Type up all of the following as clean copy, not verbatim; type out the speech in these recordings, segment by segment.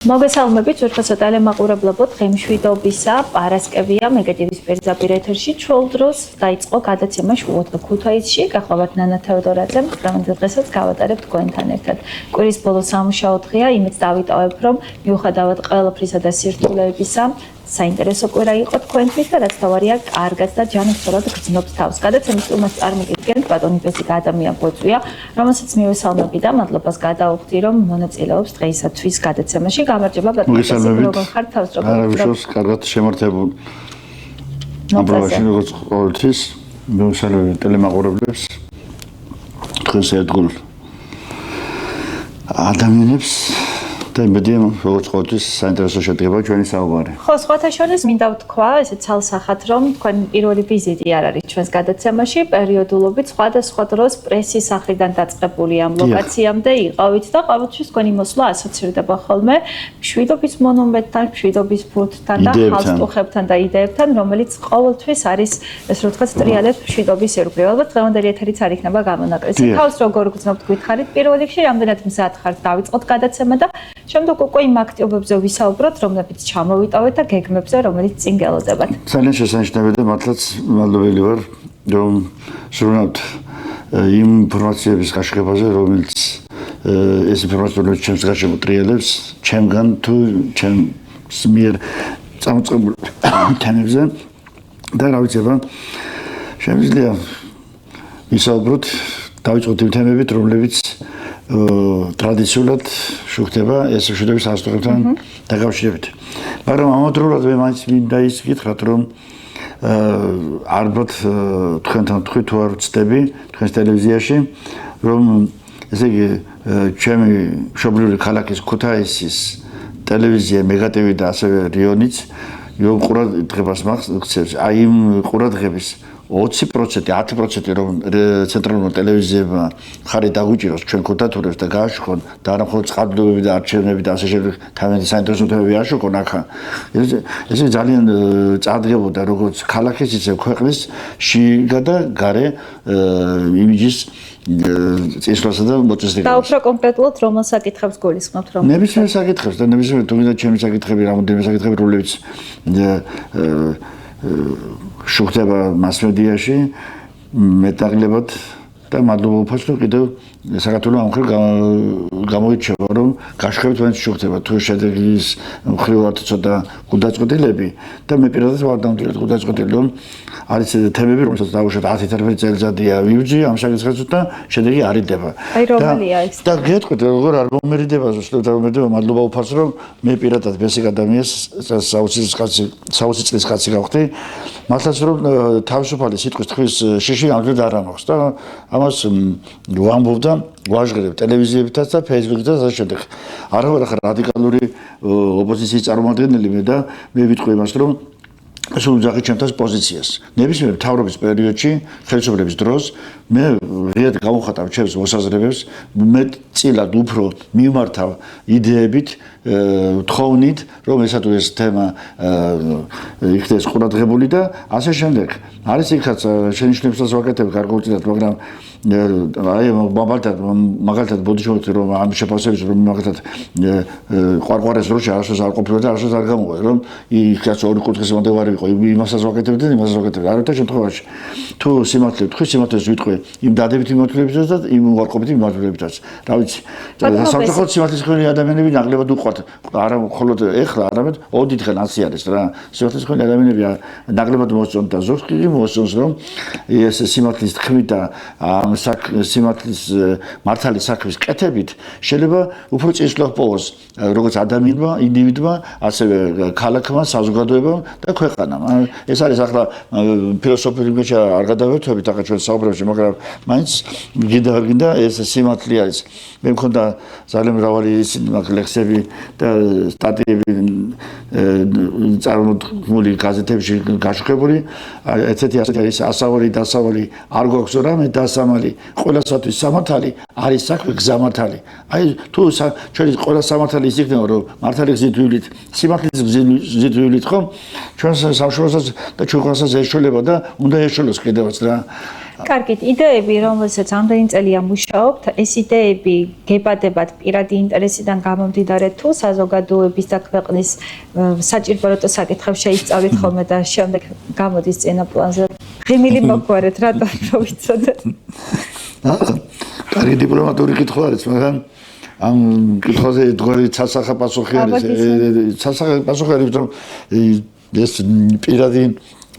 მოგესალმებით, ვერცხლისა ტელემაყურებლობთ, ღემშვიდობისა, პარასკევია, მეგატივის პირდაპირ ეთერში, ჩვეულ დროს დაიწყო გადაცემა შუოთა ქუთაისში, გახლავართ ნანა თეოდორაძე, დღევანდელ დღესაც გავატარებთ თქვენთან ერთად. კვირის ბოლო სამუშაო დღეა, იმით დავიტოვებ, რომ მიუხედავად ყველაფრისა და სირთულეებისა, საინტერესო კვირა იყო თქვენთვის და რაც თავარია, კარგად და ჯანმრთელად გრძნობს თავს. გადაცემის სტუმარს წარმოგიდგენთ ბატონი ბესიკა ადამიან ბოწვია, რომელსაც მივესალმები და მადლობას გადაუხდი, რომ მონაწილეობს დღეისათვის გადაცემაში. გამარჯობა ბატონო ბესიკა, როგორ ხართ თავს როგორ? არავის კარგად შემართებულ. ამბავში როგორც ყოველთვის მივესალმები ტელემაყურებლებს. თქვენს ერთგულ ადამიანებს და იმედია როგორც ყოველთვის საინტერესო შედგება ჩვენი საუბარი. ხო, სხვათა შორის მინდა ვთქვა, ესე ცალსახად, რომ თქვენ პირველი ვიზიტი არ არის ჩვენს გადაცემაში, პერიოდულობით სხვადასხვა დროს პრესის ახრიდან დაწყებული ამ ლოკაციამდე იყავით და ყოველთვის თქვენი მოსვლა ასოცირდება ხოლმე მშვიდობის მონუმენტთან, მშვიდობის ბურთთან და ხალხსტუხებთან და იდეებთან, რომელიც ყოველთვის არის, ესე რომ ვთქვათ, ტრიალებს მშვიდობის ირგვლივ. ალბათ დღევანდელი ეთერიც არ იქნება გამონაკლისი. თავს როგორ გძნობთ გითხარით პირველ რიგში, რამდენად მზად ხართ დავიწყოთ გადაცემა და შემდეგ უკვე იმ აქტივობებზე ვისაუბროთ, რომლებიც ჩამოვიტოვეთ და გეგმებზე, რომელიც წინ გელოდებათ. ძალიან შესანიშნავია და მართლაც მადლობელი ვარ, რომ სრულიად იმ ინფორმაციების გაშუქებაზე, რომელიც ეს ინფორმაცია ჩემს გარშემო ტრიალებს, ჩემგან თუ ჩემს მიერ წამოწყებულ თემებზე და რა ვიცი, შემიძლია ვისაუბროთ, დავიწყოთ იმ თემებით, რომლებიც ტრადიციულად შუქდება ეს მშვიდობის სასტუმროებთან დაკავშირებით. მაგრამ ამავდროულად მე მაინც მინდა ის გითხრათ, რომ ალბათ თქვენთან თქვი თუ არ ვწდები თქვენს ტელევიზიაში, რომ ესე იგი ჩემი მშობლიური ქალაქის ქუთაისის ტელევიზია მეგატივი და ასევე რიონიც იმ ყურადღებას მაქცევს, აი იმ ყურადღების 20%, 10% რომ ცენტრალურ ტელევიზიებმა ხარი დაგვიჭიროს ჩვენ ქუთათურებს და გააშუქონ და არა მხოლოდ წყალდიდობები და არჩევნები და ასე შემდეგ თავიანთი საინტერესო თემები აშუქონ აქა. ეს ძალიან წარდგებოდა როგორც ქალაქის ისე ქვეყნის შიგა და გარე იმიჯის წესვლასა და მოწესრიგებას. და უფრო კონკრეტულად რომელ საკითხებს გულისხმობთ, რომ ნებისმიერ საკითხებს და ნებისმიერ თუნდაც ჩემი საკითხები, რამოდენიმე საკითხები, რომლებიც შუქდება მასმედიაში მეტაღლებად და მადლობა უფასო კიდევ საქართველოს ამ მხრივ გამოირჩევა, რომ გაშუქებით მაინც შუქდება თუ შედეგის მხრივად ცოტა გულდაწყვეტილები და მე პირადად ვარ დამტვირთული გულდაწყვეტილი, რომ არის თემები, რომელსაც დავუშვათ 10-11 წელიწადია ვიბრძი ამ საკითხებს და შედეგი არ იდება. აი რომელია ეს? და გეტყვით როგორ არ მომერიდება, ზუსტად არ მომერიდება, მადლობა უფასო, რომ მე პირადად ბესიკ ადამიანს 60 წლის კაცი გავხდი. მართლაც რომ თავისუფალი სიტყვის თხრის შიში ამდენ არ ამაქვს და ამას ვამბობდა ვაჟღერებ ტელევიზიებითაც და ფეისბუქითაც და შემდეგ. არა ვარ ახლა რადიკალური ოპოზიციის წარმომადგენელი მე და მე ვიტყვი იმას, რომ სულ ვძახი ჩემთან პოზიციას. ნებისმიერ მთავრობის პერიოდში, ხელისუფლების დროს მე ღიად გავუხატავ ჩემს მოსაზრებებს, მეტწილად უფრო მიმართავ იდეებით, თხოვნით, რომ ესა თუ ეს თემა იქნეს ყურადღებული და ასე შემდეგ. არის იქაც შენიშვნებსაც ვაკეთებ გარკვეულწილად, მაგრამ აი მაგალითად ბოდიშოვიცი რომ ამ შეფასებებს რომ მაგალითად ყვარყვარეს დროში არასდროს არ ყოფილა და არასდროს არ გამოყო, რომ იქაც ორი კუთხის მომდევარი იყო, იმასაც ვაკეთებდი და იმასაც ვაკეთებდი. არაერთი შემთხვევაში თუ სიმართლე ვთქვი, სიმართლეს ვიტყვი იმ დადებითი მიმართულებითაც და იმ უარყოფითი მიმართულებითაც. რა ვიცი, სამწუხაროდ სიმართლის ხველი ადამიანები ნაკლებად უყვართ, არა მხოლოდ ეხლა, არამედ ოდითგან ასე არის რა. სიმართლის ხველი ადამიანები ნაკლებად მოსწონთ და ზოგს კი მოსწონს, რომ ეს სიმართლის თქმით და სიმართლის მართალი საქმის კეთებით შეიძლება უფრო წინსვლა ჰპოვოს როგორც ადამიანმა, ინდივიდმა, ასევე ქალაქმა, საზოგადოებამ და ქვეყანამ. ეს არის ახლა ფილოსოფიური მიგეჩა არ გადავერთვებით ახლა ჩვენ საუბრებში, მაგრამ მაინც გინდა ეს სიმართლე არის. მე მქონდა ძალიან მრავალი ლექსები და სტატიები წარმოდგმული გაზეთებში გაშუქებული. ესეთი არის ასავალი დასავალი არ გვაქვს რამე დასამალი, ყველასათვის სამართალი არის საქმე გზამართალი. აი თუ ჩვენი ყველა სამართალი ის იქნება, რომ მართალი გზით ვივლით, სიმართლის გზით ვივლით, ხომ? ჩვენ სამშობლოსაც და ჩვენ ყველასაც ეშველება და უნდა ეშველოს კიდევაც რა. კარგით, იდეები, რომელსაც ამდენი წელია მუშაობთ, ეს იდეები გებადებათ პირადი ინტერესიდან გამომდინარე თუ საზოგადოების და ქვეყნის საჭირო საკითხებს შეისწავლით ხოლმე და შემდეგ გამოდის წინა პლანზე. ღიმილი მოგვარეთ, რატომ ვიცოდეთ? კარგი დიპლომატური კითხვა არის, მაგრამ ამ კითხვაზე დღე ცალსახა პასუხი არის. ცალსახა პასუხი არის, რომ ეს პირადი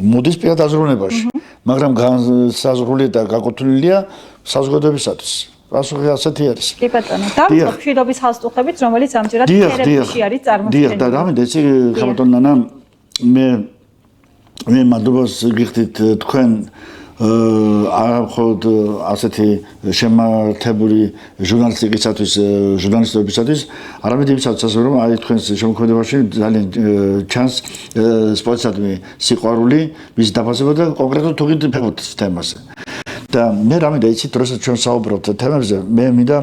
მოდის პირად აზროვნებაში, მაგრამ განსაზღვრული და გაკუთვნილია საზოგადოებისათვის. პასუხი ასეთი არის. კი ბატონო, და მშვიდობის ხალხსტუხებით, რომელიც ამჯერად თერაპიაში არის წარმოქმნილი. და რამე ეცი ხაბატონ ნანა მე მადლობას გიხდით თქვენ არამხოლოდ ასეთი შემართებული ჟურნალისტებისათვის, არამედ იმისათვის, რომ აი თქვენს შემოქმედებაში ძალიან ჩანს სპორტსადმი სიყვარული, მის დაფასება და კონკრეტულად თუ გითხებთ თემაზე. და მე რამე იცით, როცა ჩვენ საუბრობთ თემებზე, მე მინდა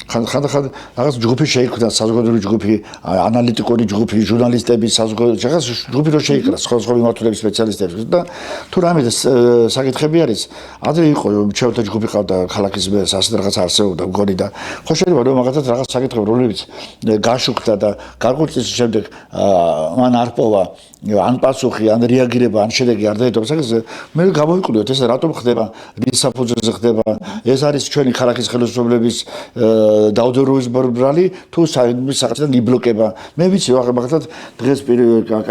ხანდახან რაღაც ჯგუფი შეიქმნა, საზოგადოებრივი ჯგუფი, ანალიტიკური ჯგუფი, ჟურნალისტები, რაღაც ჯგუფი რო შეიქმნა, სხვა მიმართულების სპეციალისტები და თუ რამე საკითხები არის, ადრე იყო ჩევთა ჯგუფი ყავდა ქალაქის მერს, ასე რაღაც არსებობდა მგონი და ხო შეიძლება რომ მაგათაც რაღაც საკითხები რომლებიც გაშუქდა და გარკვეულ შემდეგ მან არ პოვა ან პასუხი, ან რეაგირება, ან შედეგი არ დაედო საკითხზე, მე გამოვიკვლიოთ ეს რატომ ხდება, რის საფუძველზე ხდება, ეს არის ჩვენი ქალაქის ხელისუფლების დაუდევრობის ბრალი თუ საერთოდ იბლოკება. მე ვიცი, მაგალითად დღეს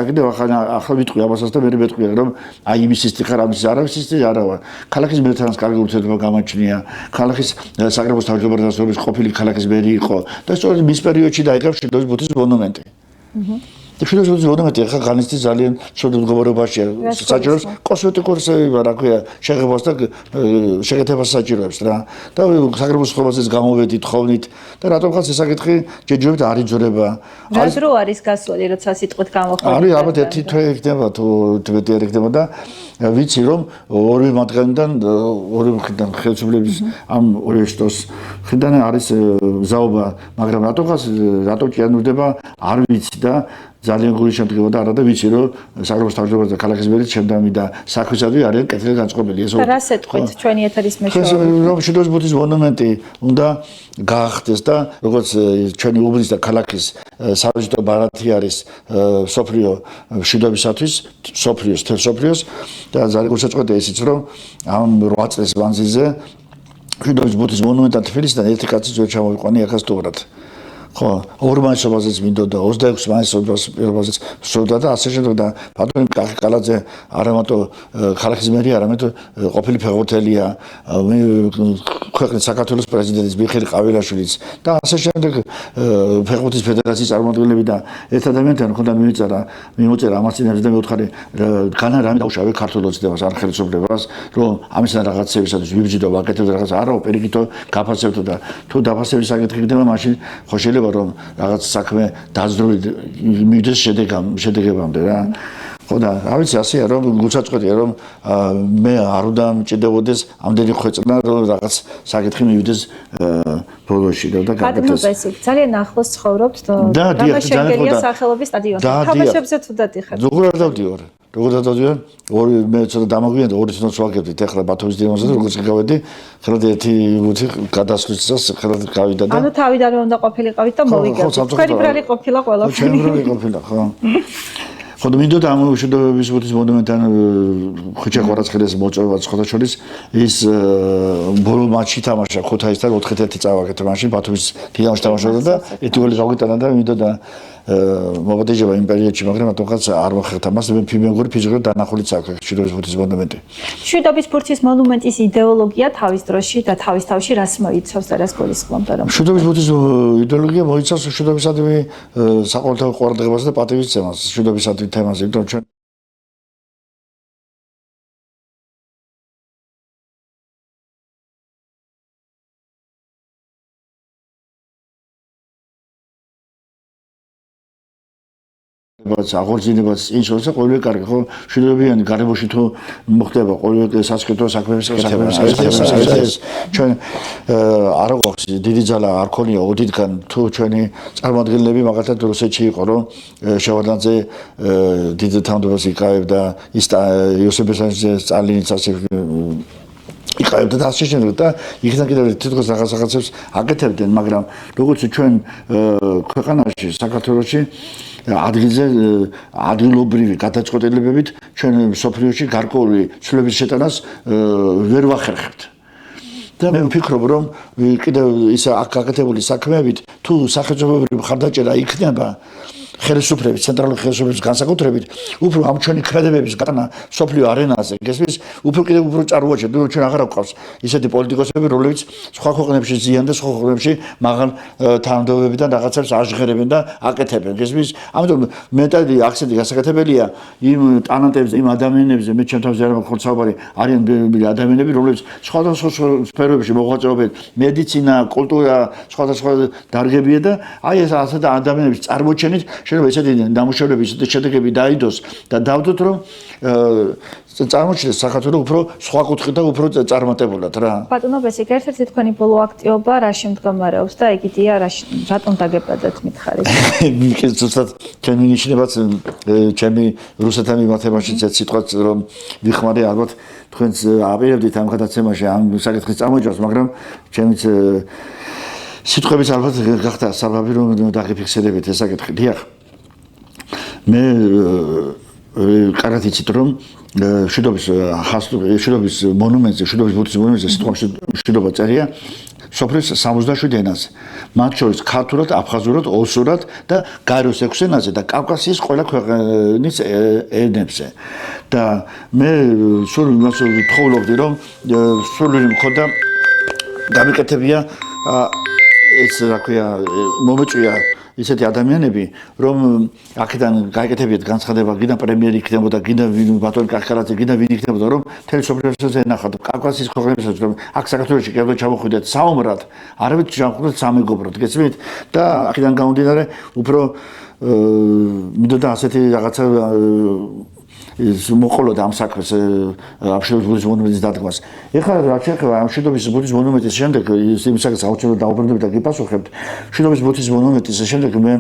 კიდევ ახლა ვიტყვი ამასაც და მე მეთქვია, რომ აი იმის ისეთი ხარ, ამის არავის ისეთი არა ვარ. ქალაქის მერთან კარგი ურთიერთობა გამაჩნია, ქალაქის საკრებულოს თავმჯდომარეს ყოფილი ქალაქის მერი იყო და სწორედ მის პერიოდში დაიწყო მშვიდობის ბუდის მონუმენტი. მშვიდობის მონუმენტი ახლა განიცდის ძალიან ცუდ მდგომარეობაშია, საჭიროებს კოსმეტიკურს რა ქვია, შეღებას და შეკეთებას საჭიროებს რა. და საკრებულოს ხობაზეც გამოვედით, ხოვნით და რატომღაც ეს საკითხი ჯერჯერობით არ იძურება. რა დრო არის გასული, როცა სიტყვით გამოხმარება? არის ალბათ ერთი თვე იქნება თუ თვეთი არ იქნება და ვიცი რომ ორივე მათგანიდან ორივე მხრიდან ხელისუფლების ამ ორივე შტოს მხრიდან არის ზაობა, მაგრამ რატომ ჭიანურდება არ ვიცი და ძალიან გული შემდგება და არა და ვიცი რომ საკრებულოს თავმჯდომარე და ქალაქის მერი ჩემდამი და საქმისადმი არიან კეთილი განწყობილი ეს და რას ეთქვით ჩვენი ეთერის მეშვეობით რომ მშვიდობის ბუდის მონუმენტი უნდა გაახდეს და როგორც ჩვენი უბნის და ქალაქის საბჭო ბარათი არის სოფლიო მშვიდობისათვის სოფლიოს და ძალიან გულშეწყვეტია ისიც რომ ამ 8 წლის მანძილზე მშვიდობის ბუდის მონუმენტად თბილისიდან ერთი კაცი ძველ ჩამოვიყვანი ახლა სტუმრად. ხო, ორმანშობაზეც მინდოდა 26 მანშობაზეც სულდა და ასე შემდეგ და ბატონი კახიკალაძე არამატო ქალაქის მერი არამედ ყოფილი ფეხბურთელია ქვეყნის საქართველოს პრეზიდენტის მიხეილ ყავილაშვილიც და ასე შემდეგ ფეხბურთის ფედერაციის წარმომადგენლები და ერთ ადამიანთან ხონდა მიმოწერა ამას წინაშე და მეუთხარი განა რამე დაუშავე ქართულ ოცნებას არ ხელისუფლებას რომ ამისთან რაღაცებისათვის ვიბრძიდო ვაკეთებდე რაღაც არა პირიქითო გაფასებდო და თუ დაფასების საკითხი იქნება მაშინ ხო შეიძლება რომ რაღაც საქმე დაძრული მივიდეს შედეგებამდე რა. ხო და რა ვიცი ასეა რომ გულსაწყოტია რომ მე არ უნდა მჭიდაობდეს ამდენი ხვეწნა რომ რაღაც საკითხი მივიდეს ბოლოში და გაკეთდეს. ძალიან ახლოს ცხოვრობთ და შეგელია სახელობის სტადიონში. თამაშებზე თუ დადიხართ. როგორ არ დავდივარ? ორი მე ცოტა დამაგვიანდა ორი თვით ვაკეთებდით ახლა ბათუმის დინამოზე როგორც გავედი ხელად ერთი ბუთი გადასვლისას ხელად გავიდა და ანუ თავიდანვე უნდა ყოფილიყავით და მოვიგებთ. თქვენი ბრალი ყოფილა ყველაფერი. ჩემი ბრალი ყოფილა ხო. ხო და მინდოდა ამ მშვიდობის ბუდის მონუმენტთან ხუჩა ყვარაცხელის მოწვევა ხოთა შორის ის ბოლო მატჩი თამაშა ქუთაისთან 4-1 წავაკეთე მაშინ ბათუმის დინამოში თამაშობდა და ერთი გოლი გავიტანა და მინდოდა მოგდეჯება იმ პერიოდში, მაგრამ რატომღაც არ მოხერხდა მას მე ფიმეგური ფიზიკურად დანახულიც აქვს მშვიდობის ბუდის მონუმენტი. მშვიდობის ბურთის მონუმენტის იდეოლოგია თავის დროში და თავის თავში რას მოიცავს და რას გულისხმობდა რომ მშვიდობის ბუდის იდეოლოგია მოიცავს მშვიდობისადმი საყოველთაო ყურადღებას და პატივისცემას მშვიდობისადმი თემაზე, იმიტომ ჩვენ აღორძინებას ის შორსა ყოველივე კარგი ხო მშვიდობიანი გარემოში თუ მოხდება ყოველივე სასკეთო საქმეების ჩვენ არ გვაქვს დიდი ძალა არ ქონია ოდითგან თუ ჩვენი წარმომადგენლები მაგალითად რუსეთში იყო რომ შევარდანძე დიდ თანამდებობას იკავებდა ის იოსებ ბესანიძე სტალინიც ასე იყავდა და ასე შემდეგ და იქიდან კიდევ თითქოს რაღაცებს აკეთებდნენ, მაგრამ როგორც ჩვენ ქვეყანაში, საქართველოში ადგილზე ადგილობრივი გადაწყვეტილებებით ჩვენ სოფლიოში გარკვეული ცვლილების შეტანას ვერ ვახერხებთ. და მე ვფიქრობ, რომ კიდევ ის აკეთებული საქმეებით თუ სახელმწიფოებრივი მხარდაჭერა იქნება ხელისუფლების, ცენტრალური ხელისუფლების განსაკუთრებით, უფრო ამ ჩვენი ქმედებების გატანა სოფლიო არენაზე, გესმის, უფრო კიდევ უფრო წარმოაჩენთ, რომ ჩვენ აღარ გვყავს ისეთი პოლიტიკოსები, რომლებიც სხვა ქვეყნებში ზიან და სხვა ქვეყნებში მაღალ თანამდებობებიდან რაღაცებს აჟღერებენ და აკეთებენ, გესმის? ამიტომ მეტადი აქცენტი გასაკეთებელია იმ ტალანტებზე, იმ ადამიანებზე, მე ჩემ თავზე არ მაქვს საუბარი, არიან ადამიანები, რომლებიც სხვადასხვა სფეროებში მოღვაწეობენ, მედიცინა, კულტურა, სხვადასხვა დარგებია და აი ეს ასეთი ადამიანების წარმოჩენით შეიძლება ესეთი დამუშავების შედეგები დაიდოს და დავდოთ, რომ წარმოჩენს საქართველოს უფრო სხვა კუთხით და უფრო წარმატებულად რა. ბატონო ბესიკ, ერთ-ერთი თქვენი ბოლო აქტიობა რაში მდგომარეობს და ეგიდია რატომ დაგებადათ მითხარით? მიქეს ზუსტად ჩვენ მინიშნებაც ჩემი რუსეთთან მიმართებაშიც ეს სიტყვაც რომ ვიხმარე ალბათ თქვენს აპირებდით ამ გადაცემაში ამ საკითხის წარმოჯვარს, მაგრამ ჩემიც სიტყვების ალბათ გახდა საბაბი რომ დაგიფიქსირებით ეს საკითხი. დიახ. მე კარგად იცით რომ შიდობის მონუმენტზე, შიდობის ბუდის მონუმენტზე სიტყვა შიდობა წერია სოფლის 67 ენაზე. მათ შორის ქართულად, აფხაზურად, ოსურად და გაეროს 6 ენაზე და კავკასიის ყველა ქვეყნის ენებზე. და მე სულ იმას ვთხოვლობდი, რომ სული მქონდა გამიკეთებია ეს რა ქვია მომეწვია ისეთი ადამიანები, რომ აქედან გაიკეთებიათ განცხადება, გინდა პრემიერი იქნებოდა, გინდა ბატონი კახკარაძე, გინდა ვინ იქნებოდა, რომ მთელი სოფლიოსაც ენახათ, კავკასიის ქვეყნებსაც, რომ აქ საქართველოში კიდევ ჩამოხვიდეთ საომრად, არავით ჩამოხვიდეთ სამეგობროდ, გესმით? და აქედან გამომდინარე, უფრო მინდოდა ასეთი რაღაცა ის მოყოლოდა ამ საქმეს ამშვიდობის ბუდის მონუმენტის დადგმას. ეხლა რა შეეხება ამშვიდობის ბუდის მონუმენტის შემდეგ იმ საკითხს აუცილებლად დაუბრუნდებით და გიპასუხებთ. მშვიდობის ბუდის მონუმენტის შემდეგ მე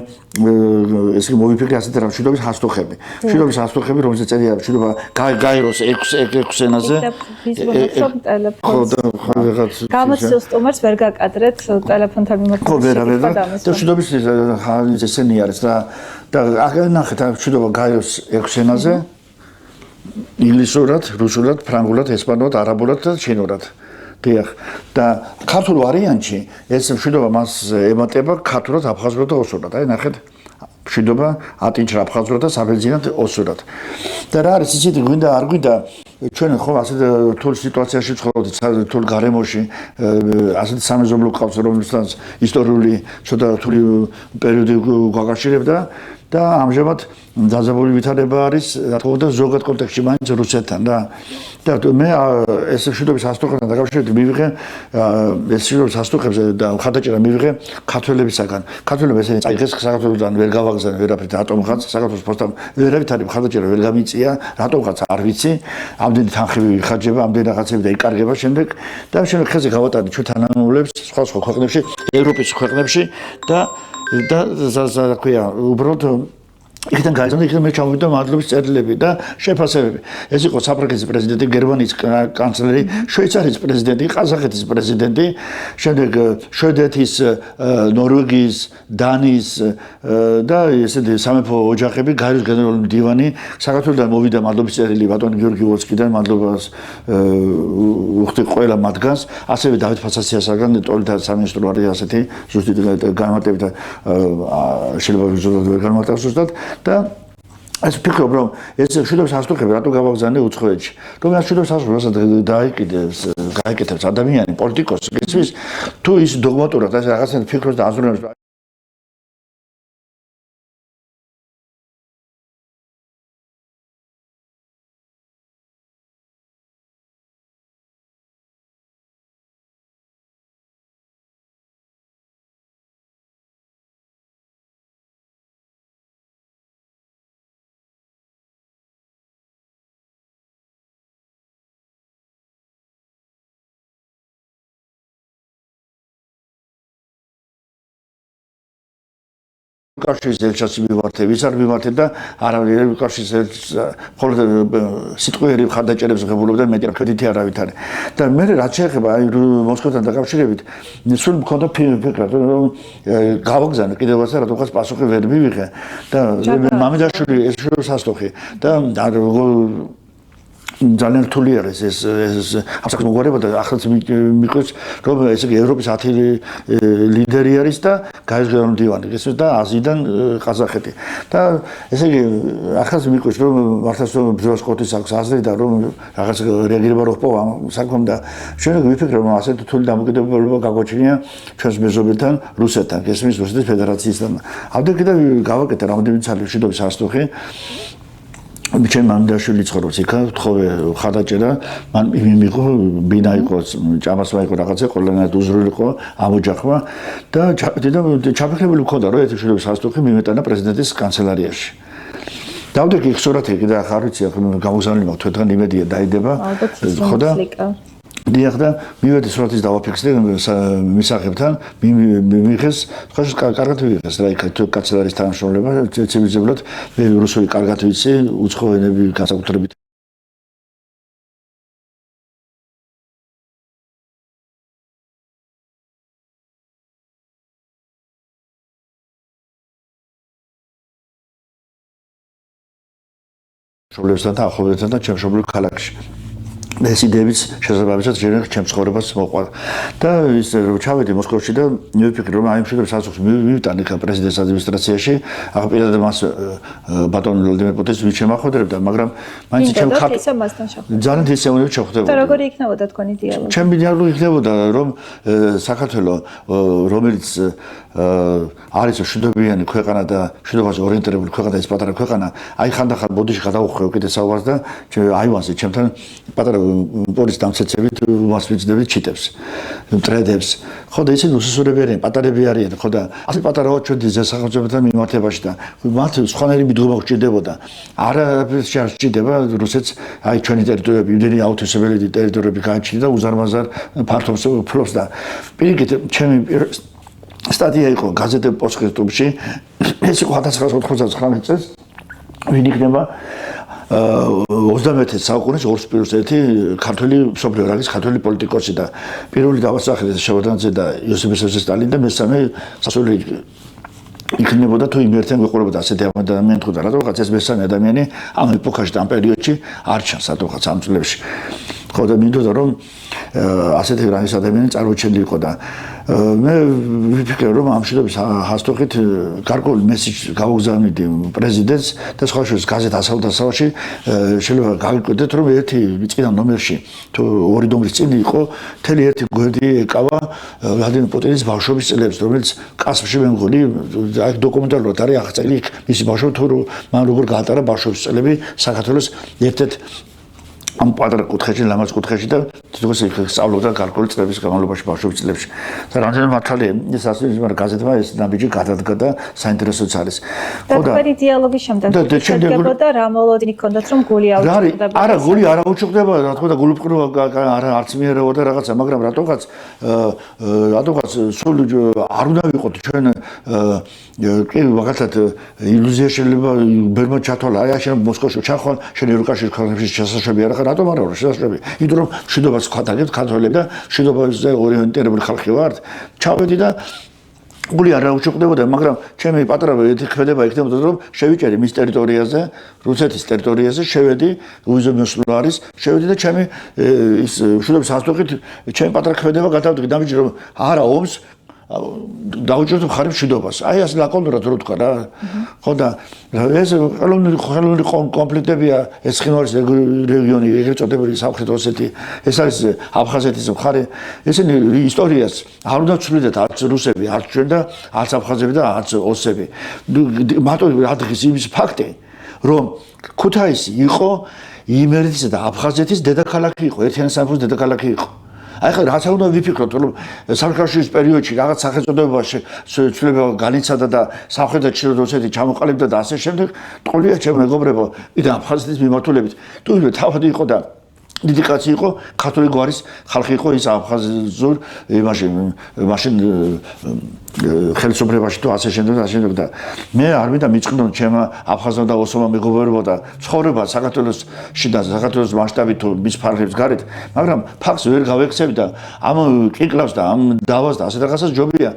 ესე მოვიფიქრე ასეთ რა მშვიდობის ჰასტუხები. მშვიდობის ჰასტუხები, რომელზეც წერია მშვიდობა გაეროს 6 ენაზე. გამოცდილ სტუმარს ვერ გაკადრეთ ტელეფონთან მიმართებით. ხო, ვერ. და მშვიდობის ესენი არის და ნახეთ მშვიდობა გაეროს 6 ენაზე. ინგლისურად, რუსულად, ფრანგულად, ესპანურად, არაბულად და ჩინურად. დიახ. და ქართულ ვარიანტში ეს მშვიდობა მას ემატება ქართულად, აფხაზურად და ოსურად. აი ნახეთ. მშვიდობა ატინჩრ აფხაზურად და საბერძნულად ოსურად. და რა არის ისეთი გვინდა არ გვინდა ჩვენ ხო ასეთ რთულ სიტუაციაში ვცხოვრობთ, რთულ გარემოში, ასეთ სამეზობლო ყავს, რომელსაც ისტორიული ცოტა რთული პერიოდი გვაკავშირებდა და ამჟამად დაძაბული ვითარება არის, რა თქმა უნდა, ზოგად კონტექსტში მაინც რუსეთთან და მე ეს მშვიდობის ჰასტუხებთან დაკავშირებით მივიღე ეს მშვიდობის ჰასტუხებზე და მხარდაჭერა მივიღე ქართველებისაგან. ქართველები ესენი წაიღეს საქართველოსთან ვერ გავაგზავნე ვერაფრით რატომღაც საქართველოს პოსტამ ვერავითარი მხარდაჭერა ვერ გამიწია, რატომღაც არ ვიცი. ამდენი თანხები ვიხარჯება, ამდენი რაღაცები და იკარგება შემდეგ და შემდეგ ხეზე გავატარდი ჩვენ თანამდებობებს სხვა ქვეყნებში, ევროპის ქვეყნებში და რა ქვია, უბრალოდ იქიდან გაიზარდა, იქიდან მე ჩამოვიდა მადლობის წერილები და შეფასებები. ეს იყო საფრანგეთის პრეზიდენტი, გერმანიის კანცლერი, შვეიცარიის პრეზიდენტი, ყაზახეთის პრეზიდენტი, შემდეგ შვედეთის, ნორვეგიის, დანიის და ესეთი სამეფო ოჯახები, გაეროს გენერალური მდივანი, საქართველოსთან მოვიდა მადლობის წერილი ბატონ გიორგი ვოცკიდან, მადლობას უხდი ყველა მათგანს, ასევე დავით ფასაციასაგან, ტოლთა სამინისტრო არის ასეთი ზუსტი განმარტებით შეიძლება ზუსტად ვერ განმარტავს ზუსტად და ეს ვფიქრობ, რომ ეს მშვიდობის ჰასტუხები რატო გავაგზავნე უცხოეთში? რომ ეს მშვიდობის ჰასტუხებს გაიკეთებს ადამიანი, პოლიტიკოსი, გესმის? თუ ის დოგმატურად ეს რაღაცა ფიქრობს და აზროვნებს კავშირის ელჩს მიმართე, ვის არ მიმართე და არავინ ეროვნულ კავშირის ელჩს მხოლოდ სიტყვიერი მხარდაჭერებს ღებულობდა, მეტი კრედიტი არავით არის. და მე რაც შეეხება აი მოსკოვთან დაკავშირებით, სულ მქონდა ფიქრა, რომ გავაგზავნე კიდევაც რატომღაც პასუხი ვერ მივიღე და მამიდაშვილი ეს სასტოხი და ძალიან რთული არის ეს අපსაკ მოგვარება და ახალს მიყვეს რომ ესე იგი ევროპის 10 ლიდერი არის და გაიზღერონ დივანი ეს და აზიიდან ყაზახეთი და ესე იგი ახალს მიყვეს რომ მართლაც ბრძოლას ყოფის აქვს აზრი და რომ რაღაც რეაგირება რო ხდება საკმაოდ და ჩვენ ვიფიქრე რომ ასეთ რთული დამოკიდებულება გაგვაჩნია ჩვენს მეზობელთან რუსეთთან გესმის რუსეთის ფედერაციისთან ამდენ კიდევ გავაკეთე რამდენიმე ცალი მშვიდობის სასტოხი ჩემ მამიდაშვილი ცხოვრობს იქ თხოვე ხარდაჭერა მან მიიღო ბინა იყო ჭამასვა იყო რაღაცა ყველანაირად უზრუნველყო იყო ამოჯახვა და ჩაფიქრებული მქონდა რომ ეს მშვიდობის სასტოხი მიმეტანა პრეზიდენტის კანცელარიაში დავდექი ხსურათი კიდე ახარ ვიცი გამოგზავნილი მაქვს თვითონ იმედია დაიდება ხო და დიახ და მივედი სურათის დავაფიქსირე მისაღებთან მიიღეს ხოშ კარგად ვიღეს რა იქ კანცელარიის თანამშრომლობა ცივიზებლად მე რუსული კარგად ვიცი უცხო ენები განსაკუთრებით მშობლებთან და ახლობლებთან და ჩემ მშობლიურ ქალაქში ეს იდეებიც შესაძლებელია ჯერ ჩემს ცხოვრებას მოყვარ და ის ჩავედი მოსკოვში და მივიფიქრე რომ აი მშვიდობის სასტოხს მივიტანე პრეზიდენტის ადმინისტრაციაში ახლა პირადად მას ბატონ ვლადიმერ პუტინს ვიჩემახვედრებდა მაგრამ მაინც ჩემ ძალიან ისეუნები ჩავხვდებოდა და როგორი იქნებოდა თქვენი დიალოგი ჩემი დიალოგი იქნებოდა რომ საქართველოს რომელიც არის მშვიდობიანი ქვეყანა და მშვიდობაზე ორიენტირებული ქვეყანა ეს პატარა ქვეყანა აი ხანდახან ბოდიში გადავუხვევ კიდე საუბარს და აივანზე ჩემთან პატარა პოლის დამცეცებით მას ვიძდებით ჩიტებს მტრედებს ხო და ისინი უსასურები არიან პატარები არიან ხო და ასე პატარაო ჩვენ დიზასახელმწიფოებთან მიმართებაში და მათ სხვანაირი მიდგომა გვჭირდებოდა არაფერს არ სჭირდება რუსეთს აი ჩვენი ტერიტორიები იმდენი აუთვისებელი ტერიტორიები გააჩნია და უზარმაზარ ფართობს ფლობს და პირიქით ჩემი სტატია იყო გაზეთ პოსტკრიპტუმში ეს იყო 1999 წელს ვინ იქნება 21 საუკუნის 2+1 ქართველი მსოფლიო რანგის ქართველი პოლიტიკოსი და პირველი დავასახელე შევადანძე და იოსებ სტალინი და მესამე სასული იქნებოდა თუ იმერთენ გვეყურებოდა ასეთი ადამიანი თუ და რატომღაც ეს მესამე ადამიანი ამ ეპოქაში და ამ პერიოდში არ ჩანს რატომღაც ამ წლებში ხო და მინდოდა რომ ასეთი რანგის ადამიანი წარმოჩენილიყო და მე ვიფიქრე რომ ამ მშვიდობის სასტოხით გარკვეული მესიჯი გავუგზავნიდი პრეზიდენტს და სხვა შორის გაზეთ ასალდასავაში შეიძლება გავიკვირდეთ რომ ერთი წინა ნომერში თუ ორი ნომერის წინ იყო მთელი ერთი გვერდი ეკავა ვლადიმერ პუტინის ბავშვობის წლებს რომელიც კასპში მე მგონი აი დოკუმენტალურად არის აღწერილი მისი ბავშვობა თუ მან როგორ გაატარა ბავშვობის წლები საქართველოს ერთ-ერთ ამ პატარა კუთხეში, ლამაზ კუთხეში და თვითონ სწავლობდა გარკვეული წლების განმავლობაში ბავშვობის წლებში. და რამდენიმე მართალია, ეს ასე მაგრამ გაზეთმა ეს ნაბიჯი გადადგა და საინტერესოც არის. ხო და თქვენი დიალოგის შემდეგ შედგებოდა რა მოლოდინი ჰქონდათ რომ გული აუჭირდება. არა, გული არ აუჭირდება, რა თქმა უნდა, გულუბრყრობა არა არც მიერეოდა რაღაცა, მაგრამ რატომღაც სულ არ უნდა ვიყოთ ჩვენ კი მაგალითად ილუზია შეიძლება ბერმა ჩათვალა, აი შენ მოსკოვში ჩახვალ, შენ ევროკავშირის ქვეყნებში შესაძლებელი არა რატომ არ არის შესაძლებელი? იმიტომ რომ მშვიდობას ვხატაგებთ ქართველები და მშვიდობაზე ორიენტირებული ხალხი ვართ. ჩავედი და გული არ აუჭირდებოდა, მაგრამ ჩემი პატარა ეთიქმედება იქნებოდა რომ შევიჭერი მის ტერიტორიაზე, რუსეთის ტერიტორიაზე, შევედი, უზომოსლო არის, შევედი და ჩემი ის მშვიდობის სასტოხით ჩემი პატარა ქმედება გადავდგი დამიჯი რომ არა ომს დაუჭირთ მხარი მშვიდობას. აი ასე ლაკონურად რო თქვა რა. ხო და ეს ხელოვნური კონფლიქტებია ეს ხინვალის რეგიონი, ეგრეთ წოდებული სამხრეთ ოსეთი, ეს არის აფხაზეთის მხარე. ესენი ისტორიას არ უნდა ვცვლიდეთ არც რუსები, არც ჩვენ და არც აფხაზები და არც ოსები. მარტო რადგან იმის ფაქტი, რომ ქუთაისი იყო იმერეთის და აფხაზეთის დედაქალაქი იყო, ერთიანი სამეფოს დედაქალაქი იყო. აი ხა რაც უნდა ვიფიქროთ რომ სამხარშის პერიოდში რაღაც სახელწოდებაში ცვლილება განიცადა და სამხრეთ და ჩრდილოეთ ოსეთი ჩამოყალიბდა და ასე შემდეგ ტყოლია ჩემ მეგობრებო იდა აფხაზეთის მიმართულებით თუ თავად იყო და დიდი კაცი იყო, ქართული გვარის ხალხი იყო, ის აფხაზურ მაშინ ხელისუფლებაში თუ ასე შემდეგ და მე არ მინდა მიწყდონ ჩემმა აფხაზმა და ოსმალმა მეგობრებმა და ცხოვრება საქართველოსში და საქართველოს მასშტაბით თუ მის ფარგლებს გარეთ, მაგრამ ფაქტს ვერ გავექცევი და ამ კიკლავს და ამ დავას და ასე რაღაცას ჯობია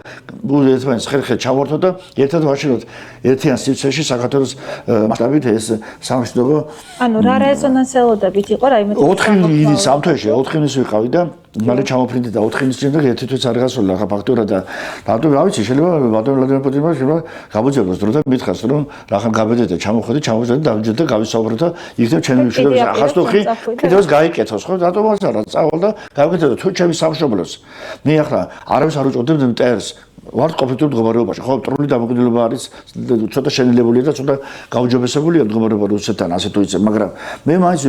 ერთმანეთს ხერხეთ ჩავართოთ და ერთად ვაშინოთ ერთიან სივრცეში საქართველოს მასშტაბით ეს სამშვიდობო. ანუ რა რეზონანსელოდებით იყო რაიმე 4 ილის ამ თვეში 4 ილის ვიყავი და მალე ჩამოფრინდი და 4 ილის შემდეგ ერთი თვეც არ გასულა ხა ფაქტურად და რატომ რა ვიცი შეიძლება ბატონ ვლადიმერ პუტინმა შეიძლება გამოძიებას დრო და მითხას რომ რახან გაბედეთ და ჩამოხვედი და დავჯერდ და გავისაუბროთ და იქნებ ჩემი მშვიდობის ახასტუხი კიდევაც გაიკეთოს ხო რატომ არა წავალ და გავიკეთე და თუ ჩემი სამშობლოს მე ახლა არავის არ უწოდებდი მტერს ვარ ყოფილი მდგომარეობაში ხო მტრული დამოკიდებულება არის ცოტა შენელებულია და ცოტა გაუჯობესებულია მდგომარეობა რუსეთთან ასე თუ იცი მაგრამ მე მაინც